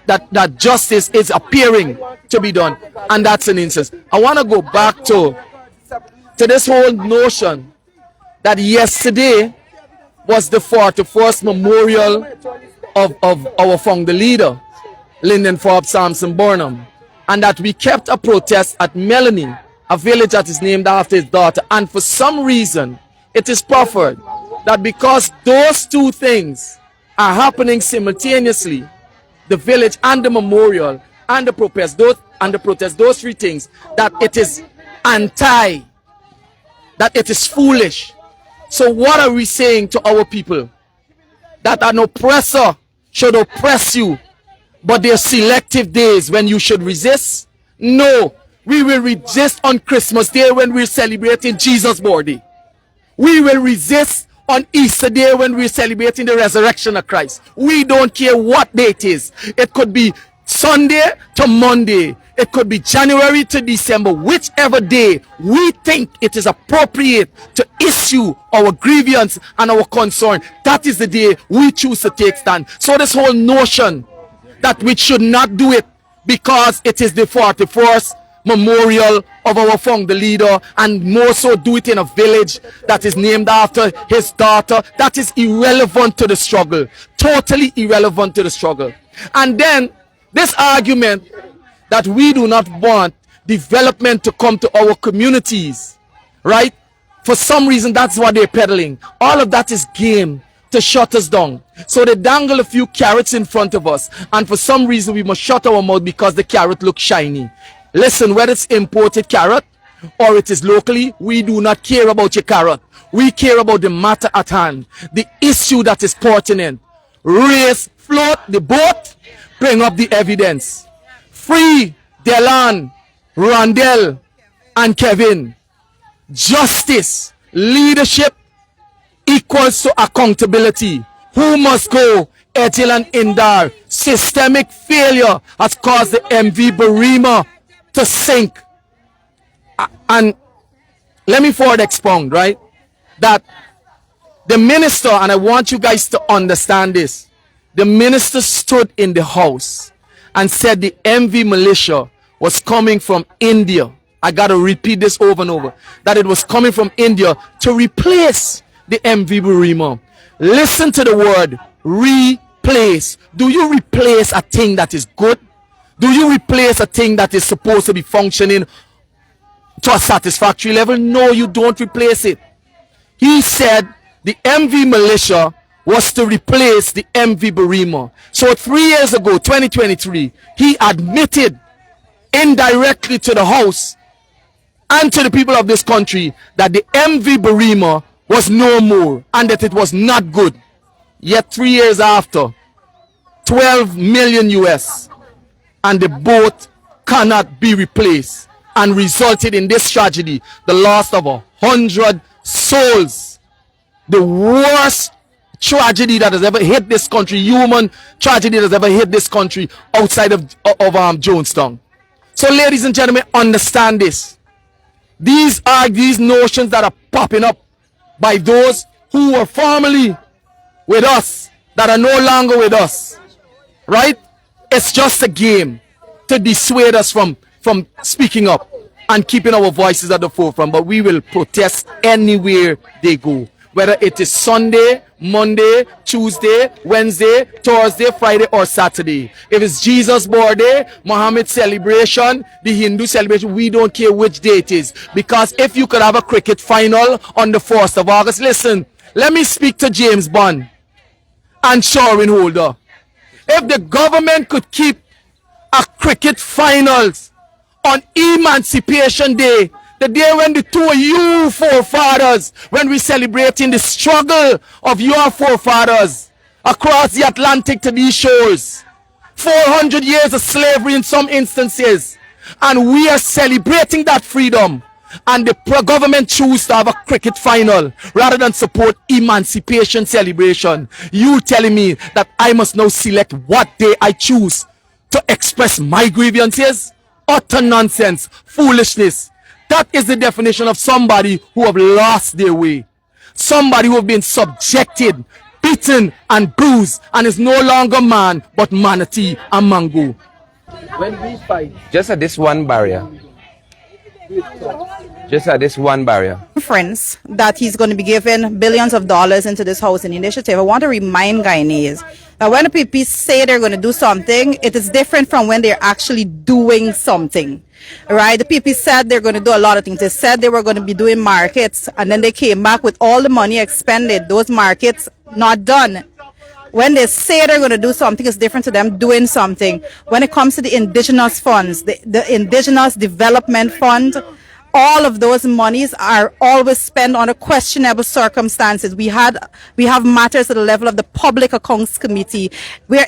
that justice is appearing to be done. And that's an instance. I want to go back to this whole notion that yesterday was the 41st memorial of our founder leader, Lyndon Forbes Sampson Burnham, and that we kept a protest at Melanie, a village that is named after his daughter. And for some reason, it is proffered that because those 2 things are happening simultaneously, the village and the memorial and the protest, those 3 things, that it is that it is foolish. So what are we saying to our people? That an oppressor should oppress you, but there are selective days when you should resist? No, we will resist on Christmas Day when we're celebrating Jesus' birthday. We will resist on Easter Day when we're celebrating the resurrection of Christ. We don't care what day it is. It could be Sunday to Monday. It could be January to December. Whichever day we think it is appropriate to issue our grievance and our concern, that is the day we choose to take stand. So this whole notion that we should not do it because it is the 41st memorial of our founder leader, and more so do it in a village that is named after his daughter, that is irrelevant to the struggle. Totally irrelevant to the struggle. And then this argument that we do not want development to come to our communities, right? For some reason, that's what they're peddling. All of that is game to shut us down. So they dangle a few carrots in front of us, and for some reason we must shut our mouth because the carrot looks shiny. Listen, whether it's imported carrot or it is locally, we do not care about your carrot. We care about the matter at hand, the issue that is pertinent. Raise, float the boat, bring up the evidence. Free Delan, Rondell, and Kevin. Justice, leadership equals to accountability. Who must go? Ejil and Indar. Systemic failure has caused the MV Berima to sink. And let me forward expound, right? That the minister, and I want you guys to understand this, the minister stood in the house and said the MV militia was coming from India. I got to repeat this over and over, that it was coming from India to replace the MV Berima. Listen to the word replace. Do you replace a thing that is good? Do you replace a thing that is supposed to be functioning to a satisfactory level? No, you don't replace it. He said the MV militia was to replace the MV Berima. So 3 years ago, 2023, he admitted indirectly to the House and to the people of this country that the MV Berima was no more and that it was not good. Yet 3 years after, 12 million US, and the boat cannot be replaced, and resulted in this tragedy, the loss of 100 souls. The worst tragedy that has ever hit this country, human tragedy that has ever hit this country outside of Jonestown. So ladies and gentlemen, understand this. These are these notions that are popping up by those who were formerly with us, that are no longer with us, right? It's just a game to dissuade us from speaking up and keeping our voices at the forefront. But we will protest anywhere they go, whether it is Sunday, Monday, Tuesday, Wednesday, Thursday, Friday, or Saturday. If it's Jesus' birthday, Muhammad celebration, the Hindu celebration, we don't care which day it is. Because if you could have a cricket final on the 1st of August, listen, let me speak to James Bond and Sharon Holder. If the government could keep a cricket finals on Emancipation Day, the day when the two of you forefathers, when we celebrating the struggle of your forefathers across the Atlantic to these shores, 400 years of slavery in some instances, and we are celebrating that freedom, and the government choose to have a cricket final rather than support emancipation celebration. You telling me that I must now select what day I choose to express my grievances? Utter nonsense, foolishness. That is the definition of somebody who have lost their way. Somebody who have been subjected, beaten and bruised, and is no longer man but manatee and mango. When we fight, just at this one barrier. Just at this one barrier. Conference that he's going to be giving billions of dollars into this housing initiative. I want to remind Guyanese that when the people say they're going to do something, it is different from when they're actually doing something. Right? The people said they're going to do a lot of things. They said they were going to be doing markets, and then they came back with all the money expended. Those markets not done. When they say they're going to do something, it's different to them doing something. When it comes to the indigenous funds, the Indigenous Development Fund, all of those monies are always spent under questionable circumstances. We have matters at the level of the Public Accounts Committee,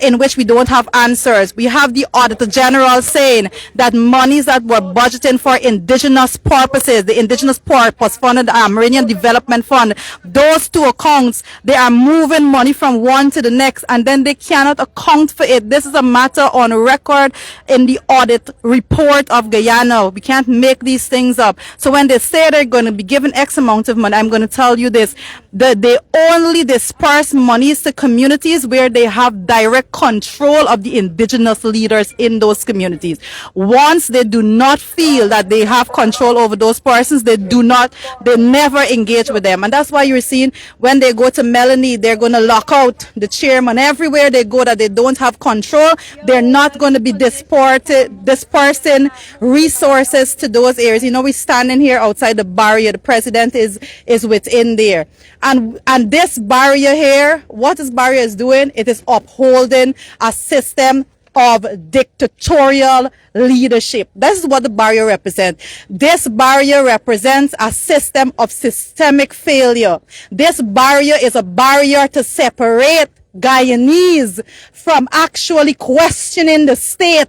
in which we don't have answers. We have the Auditor General saying that monies that were budgeted for indigenous purposes, the Indigenous Purpose Fund and the Meridian Development Fund, those two accounts, they are moving money from one to the next, and then they cannot account for it. This is a matter on record in the audit report of Guyana. We can't make these things up. So when they say they're going to be given X amount of money, I'm going to tell you this, they only disperse monies to communities where they have direct control of the indigenous leaders in those communities. Once they do not feel that they have control over those persons, they never engage with them. And that's why you're seeing when they go to Melanie, they're going to lock out the chairman everywhere they go that they don't have control. They're not going to be dispersing resources to those areas. You know, we're standing here outside the barrier. The president is within there. And this barrier here, what this barrier is doing, it is upholding a system of dictatorial leadership. This is what the barrier represents. This barrier represents a system of systemic failure. This barrier is a barrier to separate Guyanese from actually questioning the state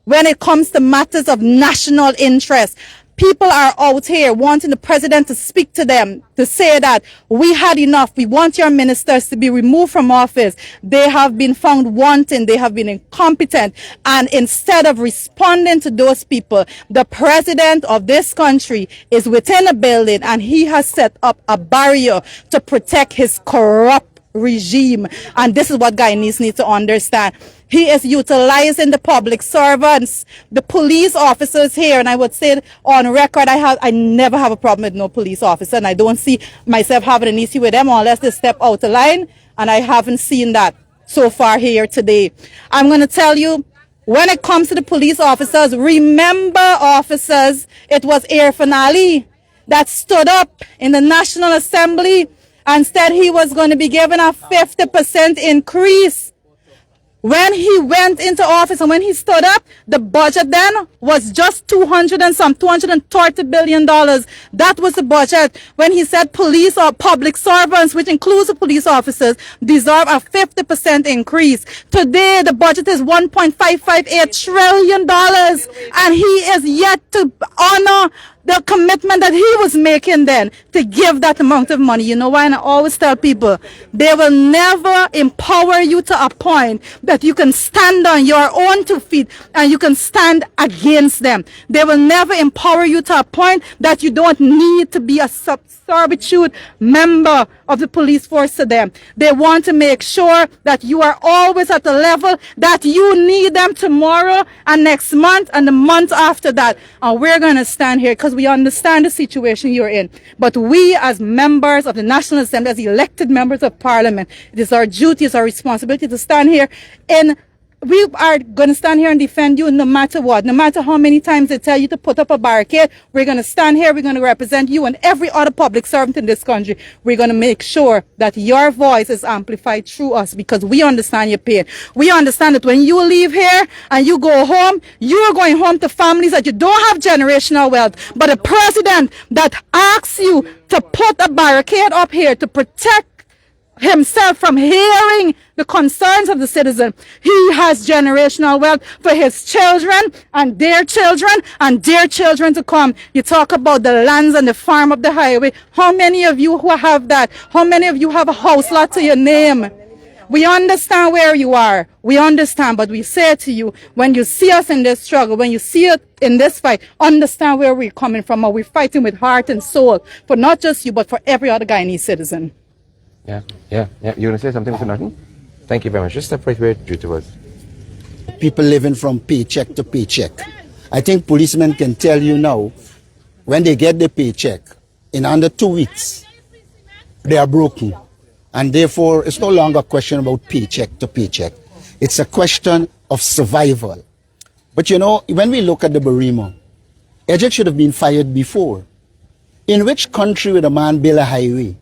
when it comes to matters of national interest. People are out here wanting the president to speak to them, to say that we had enough. We want your ministers to be removed from office. They have been found wanting. They have been incompetent. And instead of responding to those people, the president of this country is within a building and he has set up a barrier to protect his corrupt regime. And this is what Guyanese need to understand. He is utilizing the public servants, the police officers here, and I would say on record, I never have a problem with no police officer, and I don't see myself having an issue with them unless they step out the line, and I haven't seen that so far here today. I'm going to tell you, when it comes to the police officers, remember officers, it was Irfan Ali that stood up in the National Assembly and said he was going to be given a 50% increase When he went into office and when he stood up, the budget then was just $230 billion. That was the budget. When he said police or public servants, which includes the police officers, deserve a 50% increase. Today, the budget is $1.558 trillion, and he is yet to honor the commitment that he was making then to give that amount of money. You know why? And I always tell people, they will never empower you to a point that you can stand on your own 2 feet and you can stand against them. They will never empower you to a point that you don't need to be a servitude member of the police force to them. They want to make sure that you are always at the level that you need them tomorrow and next month and the month after that. And we're going to stand here because we understand the situation you're in. But we as members of the National Assembly, as elected members of Parliament, it is our duty, it's our responsibility to stand here and we are going to stand here and defend you no matter what. No matter how many times they tell you to put up a barricade, we're going to stand here, we're going to represent you and every other public servant in this country. We're going to make sure that your voice is amplified through us because we understand your pain. We understand that when you leave here and you go home, you're going home to families that you don't have generational wealth. But a president that asks you to put a barricade up here to protect himself from hearing the concerns of the citizen. He has generational wealth for his children and their children and their children to come. You talk about the lands and the farm of the highway. How many of you who have that? How many of you have a house lot to your name? We understand where you are. We understand, but we say to you, when you see us in this struggle, when you see it in this fight, understand where we're coming from. Or we're fighting with heart and soul for not just you, but for every other Guyanese citizen. Yeah. You're going to say something, Mr. Norton? Thank you very much. Just step right where it was. People living from paycheck to paycheck. I think policemen can tell you now, when they get the paycheck, in under 2 weeks, they are broken. And therefore, it's no longer a question about paycheck to paycheck. It's a question of survival. But you know, when we look at the Berbice, Ejek should have been fired before. In which country would a man build a highway?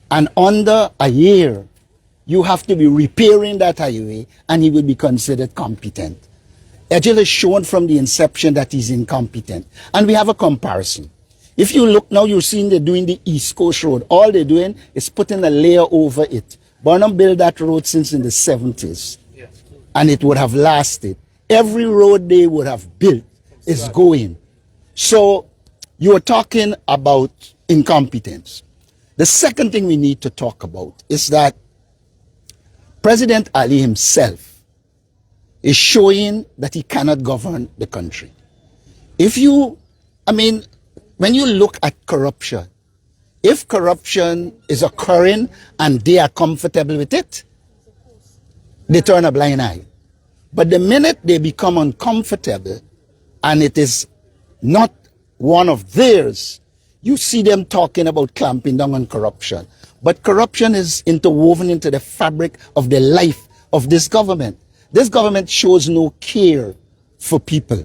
And under a year, you have to be repairing that highway and he will be considered competent. Ejel has shown from the inception that he's incompetent. And we have a comparison. If you look now, you're seeing they're doing the East Coast Road. All they're doing is putting a layer over it. Burnham built that road since in the 70s. And it would have lasted. Every road they would have built is going. So you're talking about incompetence. The second thing we need to talk about is that President Ali himself is showing that he cannot govern the country. When you look at corruption, if corruption is occurring and they are comfortable with it, they turn a blind eye. But the minute they become uncomfortable and it is not one of theirs, you see them talking about clamping down on corruption. But corruption is interwoven into the fabric of the life of this government. This government shows no care for people.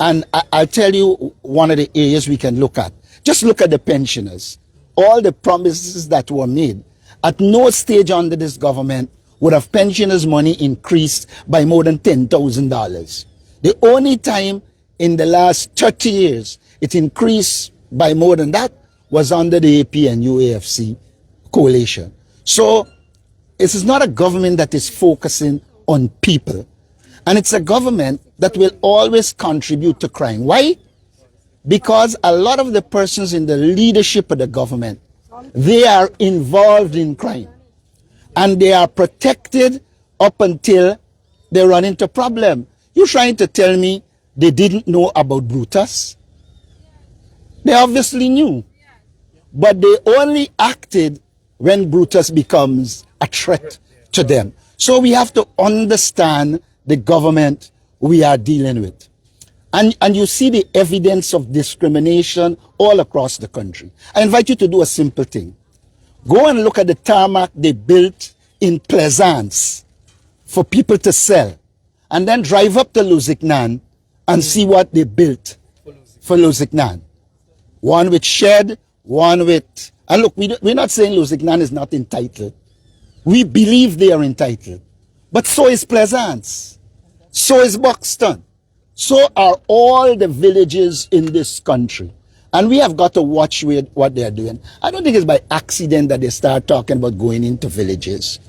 And I'll tell you one of the areas we can look at. Just look at the pensioners. All the promises that were made. At no stage under this government would have pensioners' money increased by more than $10,000. The only time in the last 30 years it increased by more than that was under the AP and UAFC coalition. So this is not a government that is focusing on people. And it's a government that will always contribute to crime. Why? Because a lot of the persons in the leadership of the government, they are involved in crime. And they are protected up until they run into problem. You're trying to tell me they didn't know about Brutus? They obviously knew. But they only acted when Brutus becomes a threat to them. So we have to understand the government we are dealing with. And you see the evidence of discrimination all across the country. I invite you to do a simple thing. Go and look at the tarmac they built in Plaisance for people to sell. And then drive up to Lusignan and see what they built for Lusignan. One with shed, one with... And look, we're not saying Lusignan is not entitled. We believe they are entitled. But so is Pleasance. So is Buxton. So are all the villages in this country. And we have got to watch with what they are doing. I don't think it's by accident that they start talking about going into villages.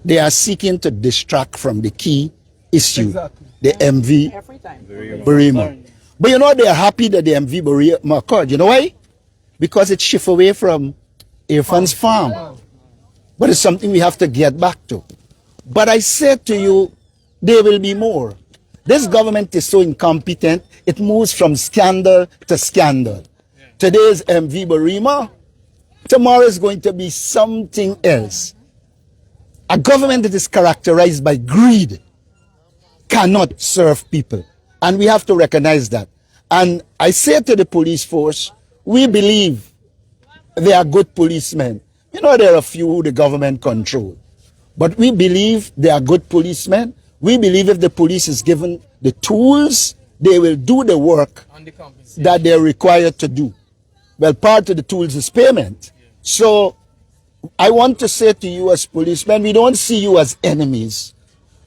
They are seeking to distract from the key issue, the MV Berima. But you know, they are happy that the MV Berima occurred. You know why? Because it shifts away from Irfan's farm. But it's something we have to get back to. But I said to you, there will be more. This government is so incompetent, it moves from scandal to scandal. Today's MV Berima, tomorrow is going to be something else. A government that is characterized by greed cannot serve people. And we have to recognize that. And I say to the police force, we believe they are good policemen. You know, there are a few who the government control. But we believe they are good policemen. We believe if the police is given the tools, they will do the work that they're required to do. Well, part of the tools is payment. So I want to say to you as policemen, we don't see you as enemies.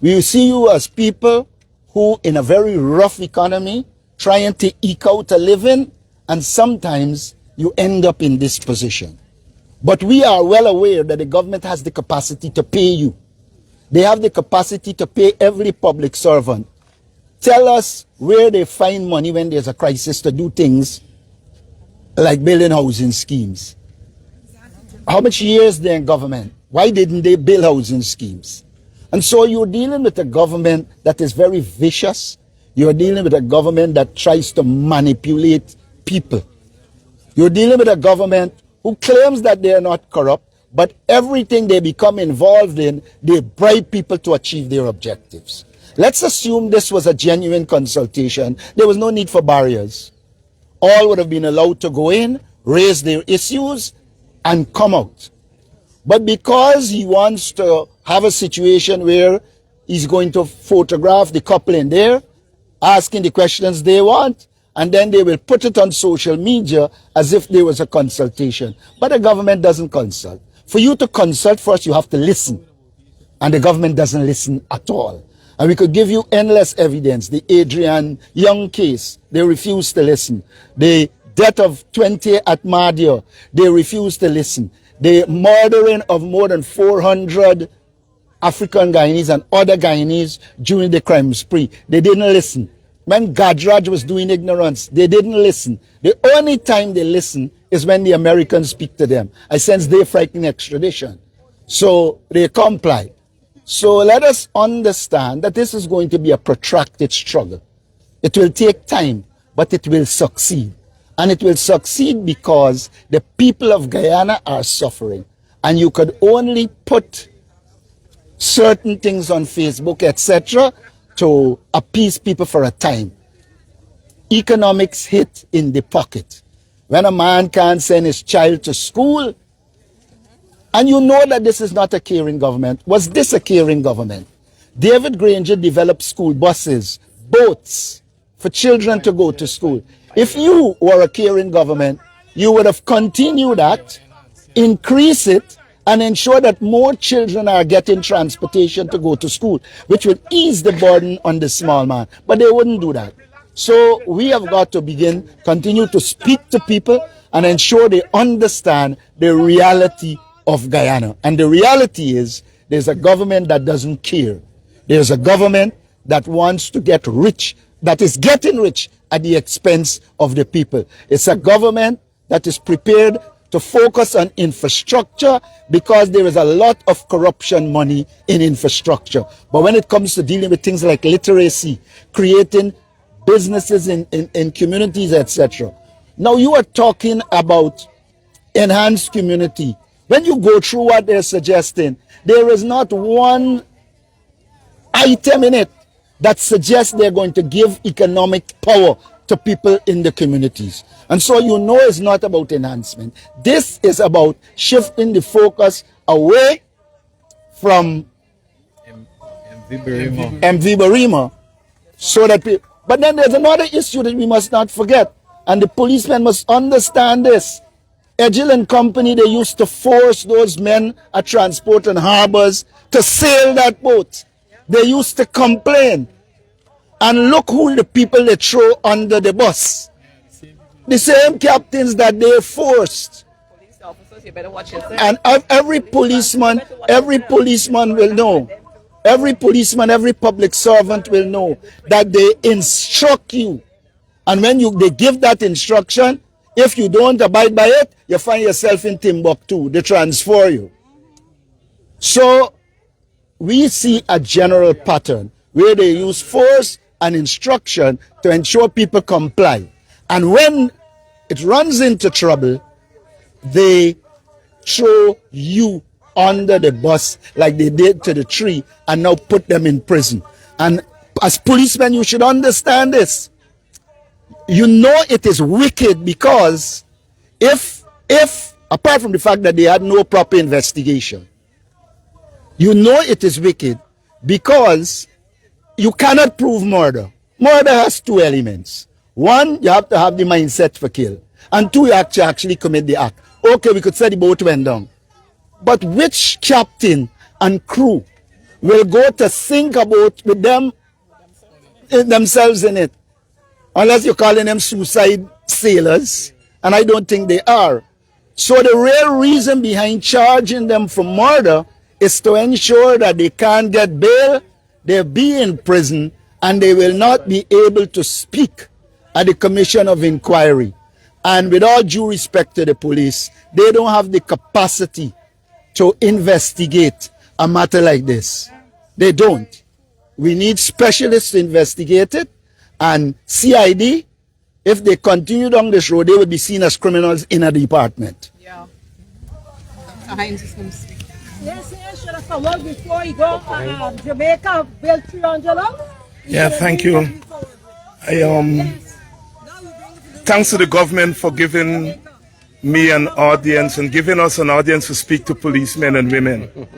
We see you as people who, in a very rough economy, trying to eke out a living, and sometimes you end up in this position. But we are well aware that the government has the capacity to pay you. They have the capacity to pay every public servant. Tell us where they find money when there's a crisis to do things like building housing schemes. How much years they're in government? Why didn't they build housing schemes? And so you're dealing with a government that is very vicious. You're dealing with a government that tries to manipulate people. You're dealing with a government who claims that they are not corrupt, but everything they become involved in, they bribe people to achieve their objectives. Let's assume this was a genuine consultation. There was no need for barriers. All would have been allowed to go in, raise their issues, and come out. But because he wants to have a situation where he's going to photograph the couple in there, asking the questions they want, and then they will put it on social media as if there was a consultation. But the government doesn't consult. For you to consult first, you have to listen. And the government doesn't listen at all. And we could give you endless evidence. The Adrian Young case, they refused to listen. The death of 20 at Madia, they refused to listen. The murdering of more than 400 African Guyanese and other Guyanese during the crime spree, they didn't listen. When Gadraj was doing ignorance, they didn't listen. The only time they listen is when the Americans speak to them. I sense they're frightening extradition. So they comply. So let us understand that this is going to be a protracted struggle. It will take time, but it will succeed. And it will succeed because the people of Guyana are suffering. And you could only put certain things on Facebook, etc., to appease people for a time. Economics hit in the pocket. When a man can't send his child to school, and you know that this is not a caring government. Was this a caring government? David Granger developed school buses, boats, for children to go to school. If you were a caring government, you would have continued that, increase it, and ensure that more children are getting transportation to go to school, which will ease the burden on the small man. But they wouldn't do that. So we have got to continue to speak to people and ensure they understand the reality of Guyana. And the reality is there's a government that doesn't care. There's a government that wants to get rich, that is getting rich at the expense of the people. It's a government that is prepared to focus on infrastructure because there is a lot of corruption money in infrastructure. But when it comes to dealing with things like literacy, creating businesses in communities, etc. Now you are talking about enhanced community. When you go through what they're suggesting, there is not one item in it that suggests they're going to give economic power to people in the communities. And so you know it's not about enhancement. This is about shifting the focus away from MV Berima so that people... But then there's another issue that we must not forget, and the policemen must understand this. Edgell and Company, they used to force those men at transport and harbors to sail that boat they used to complain. And look who the people they throw under the bus. The same captains that they forced. And every policeman will know. Every policeman, every public servant will know that they instruct you. And when they give that instruction, if you don't abide by it, you find yourself in Timbuktu. They transfer you. So we see a general pattern where they use force and instruction to ensure people comply. And when it runs into trouble, they throw you under the bus like they did to the tree and now put them in prison. And as policemen, you should understand this. You know it is wicked because if apart from the fact that they had no proper investigation, you know it is wicked because you cannot prove murder. Murder has two elements. One, you have to have the mindset for kill. And two, you have to actually commit the act. Okay, we could say the boat went down. But which captain and crew will go to sink a boat with themselves in it? Unless you're calling them suicide sailors. And I don't think they are. So the real reason behind charging them for murder is to ensure that they can't get bail, they'll be in prison, and they will not be able to speak at the commission of inquiry. And with all due respect to the police, they don't have the capacity to investigate a matter like this. They don't. We need specialists to investigate it. And CID, if they continue down this road, they would be seen as criminals in a department. Yeah. Heinz is going to speak. Yes, should have come out before you go. Jamaica built 300 long. Yeah, thank you. Thanks to the government for giving me an audience and giving us an audience to speak to policemen and women.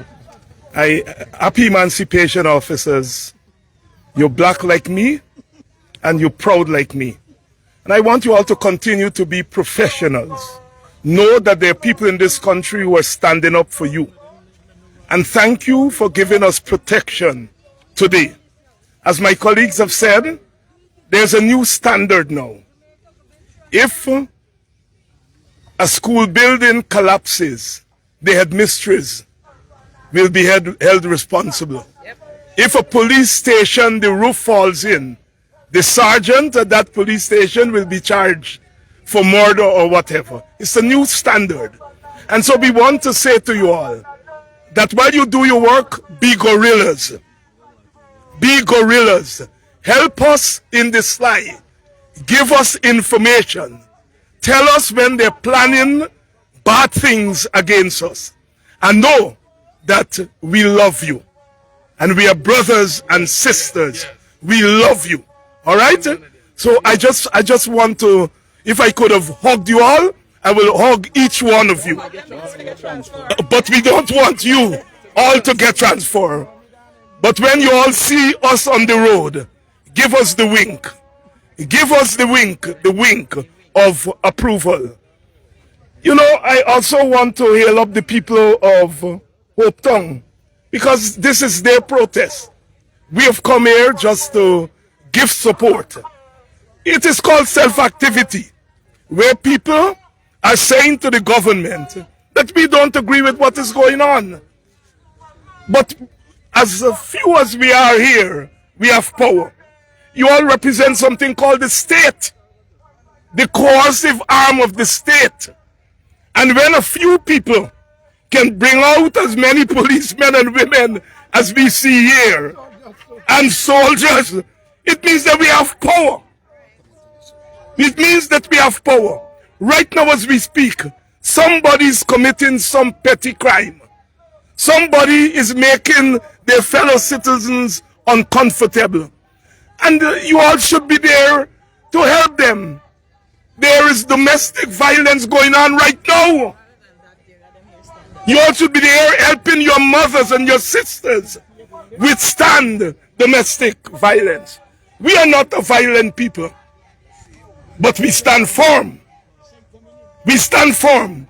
Happy emancipation officers. You're black like me and you're proud like me. And I want you all to continue to be professionals. Know that there are people in this country who are standing up for you. And thank you for giving us protection today. As my colleagues have said, there's a new standard now. If a school building collapses, the headmistress will be held responsible. If a police station, the roof falls in, the sergeant at that police station will be charged for murder or whatever. It's a new standard. And so we want to say to you all that while you do your work, be gorillas. Be gorillas. Help us in the sly. Give us information. Tell us when they're planning bad things against us. And know that we love you. And we are brothers and sisters. We love you. All right? So I just want to, if I could have hugged you all, I will hug each one of you. But we don't want you all to get transferred. But when you all see us on the road, give us the wink. Give us the wink of approval. You know, I also want to hail up the people of Hope Town, because this is their protest. We have come here just to give support. It is called self-activity, where people are saying to the government that we don't agree with what is going on. But as few as we are here, we have power. You all represent something called the state, the coercive arm of the state. And when a few people can bring out as many policemen and women as we see here, and soldiers, it means that we have power. It means that we have power. Right now as we speak, somebody is committing some petty crime. Somebody is making their fellow citizens uncomfortable. And you all should be there to help them. There is domestic violence going on right now. You all should be there helping your mothers and your sisters withstand domestic violence. We are not a violent people, but we stand firm. We stand firm.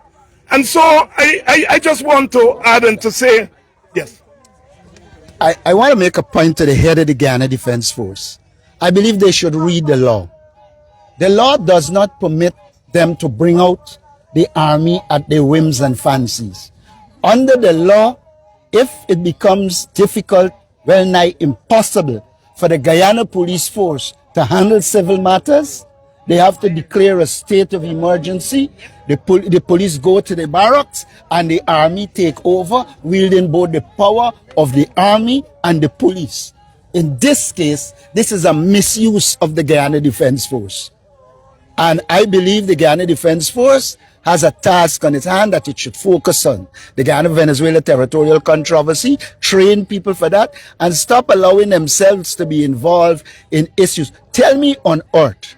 And so I just want to add and to say, yes. I want to make a point to the head of the Guyana Defense Force. I believe they should read the law. The law does not permit them to bring out the army at their whims and fancies. Under the law, if it becomes difficult, well nigh impossible for the Guyana Police Force to handle civil matters, they have to declare a state of emergency. The police go to the barracks and the army take over, wielding both the power of the army and the police. In this case, this is a misuse of the Guyana Defense Force. And I believe the Guyana Defense Force has a task on its hand that it should focus on. The Guyana-Venezuela territorial controversy, train people for that, and stop allowing themselves to be involved in issues. Tell me on earth,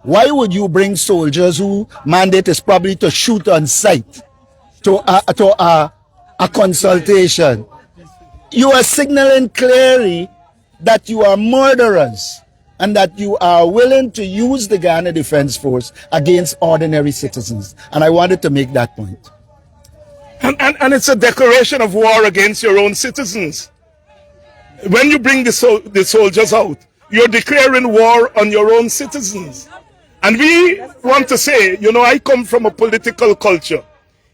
why would you bring soldiers whose mandate is probably to shoot on sight to a consultation? You are signaling clearly that you are murderers and that you are willing to use the Guyana Defense Force against ordinary citizens. And I wanted to make that point. And it's a declaration of war against your own citizens. When you bring the soldiers out, you're declaring war on your own citizens. And we want to say, you know, I come from a political culture.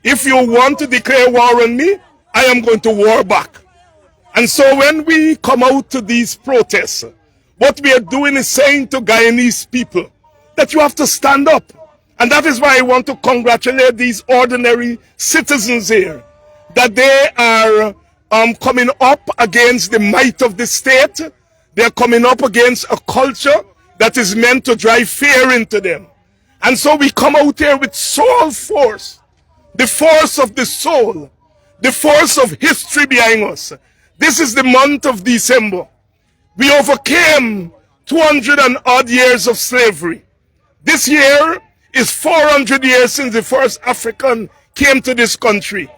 If you want to declare war on me, I am going to war back. And so when we come out to these protests, what we are doing is saying to Guyanese people that you have to stand up. And that is why I want to congratulate these ordinary citizens here, that they are coming up against the might of the state. They are coming up against a culture that is meant to drive fear into them. And so we come out here with soul force, the force of the soul, the force of history behind us. This is the month of December. We overcame 200 and odd years of slavery. This year is 400 years since the first African came to this country.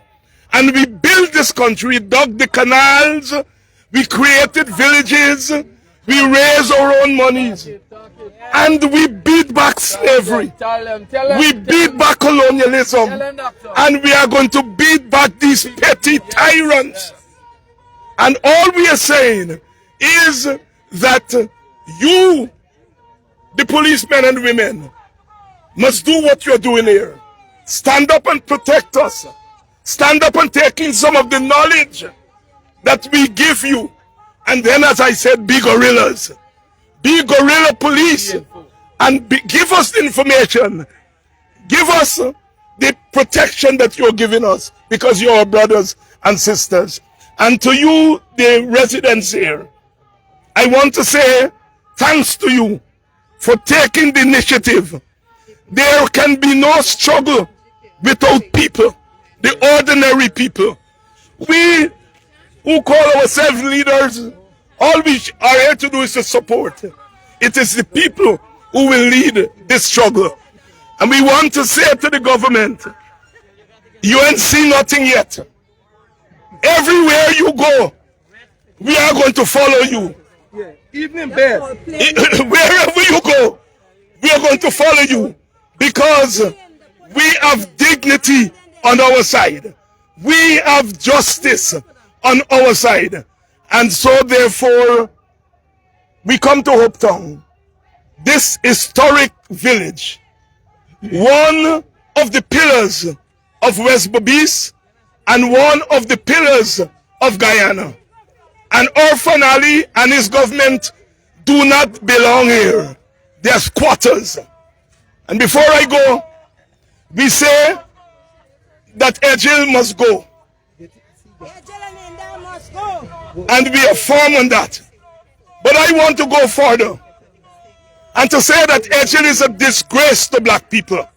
And we built this country, we dug the canals, we created villages, we raised our own monies, and we beat back slavery. We beat back colonialism, and we are going to beat back these petty tyrants. And all we are saying is that you, the policemen and women, must do what you're doing here. Stand up and protect us. Stand up and take in some of the knowledge that we give you. And then, as I said, be guerrillas. Be guerrilla police. And give us the information. Give us the protection that you're giving us, because you're our brothers and sisters. And to you, the residents here, I want to say thanks to you for taking the initiative. There can be no struggle without people, the ordinary people. We who call ourselves leaders, all we are here to do is to support. It is the people who will lead this struggle. And we want to say to the government, you ain't seen nothing yet. Everywhere you go, we are going to follow you. Even in bed. Wherever you go, we are going to follow you, because we have dignity on our side. We have justice on our side. And so therefore, we come to Hope Town, this historic village, one of the pillars of West Berbice and one of the pillars of Guyana. And Orphan Ali and his government do not belong here. They are squatters. And before I go, we say that Ejil must go. And we are firm on that. But I want to go further and to say that Ejil is a disgrace to black people.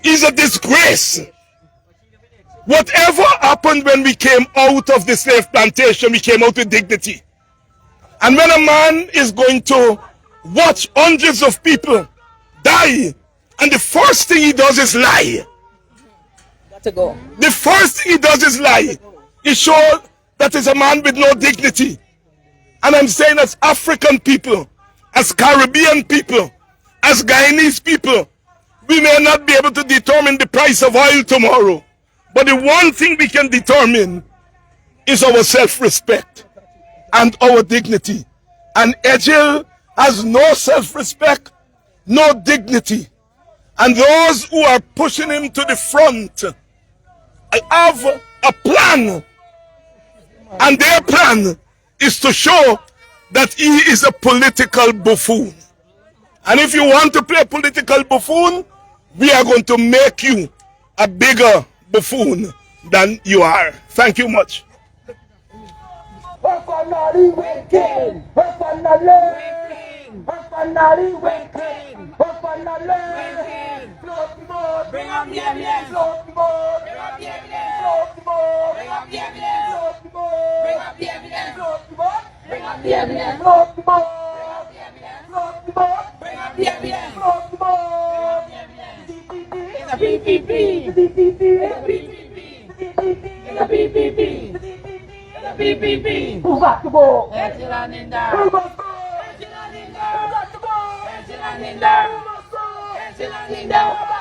He's a disgrace. Whatever happened when we came out of the slave plantation, we came out with dignity. And when a man is going to watch hundreds of people die, and the first thing he does is lie. Got to go. The first thing he does is lie. He shows that is a man with no dignity. And I'm saying, as African people, as Caribbean people, as Guyanese people, we may not be able to determine the price of oil tomorrow. But the one thing we can determine is our self-respect and our dignity. And Ejel has no self-respect, no dignity. And those who are pushing him to the front have a plan. And their plan is to show that he is a political buffoon. And if you want to play political buffoon, we are going to make you a bigger buffoon than you are. Thank you much. Bring up the evidence. Bring up the evidence. Bring up the evidence. Bring up the evidence. Bring up the evidence. Bring up the evidence. It's a PPP. It's a PPP. It's a PPP. Who's got to go? Ejel and Linda. Who must go? Ejel and Linda. Ejel and Linda. Ejel and Linda.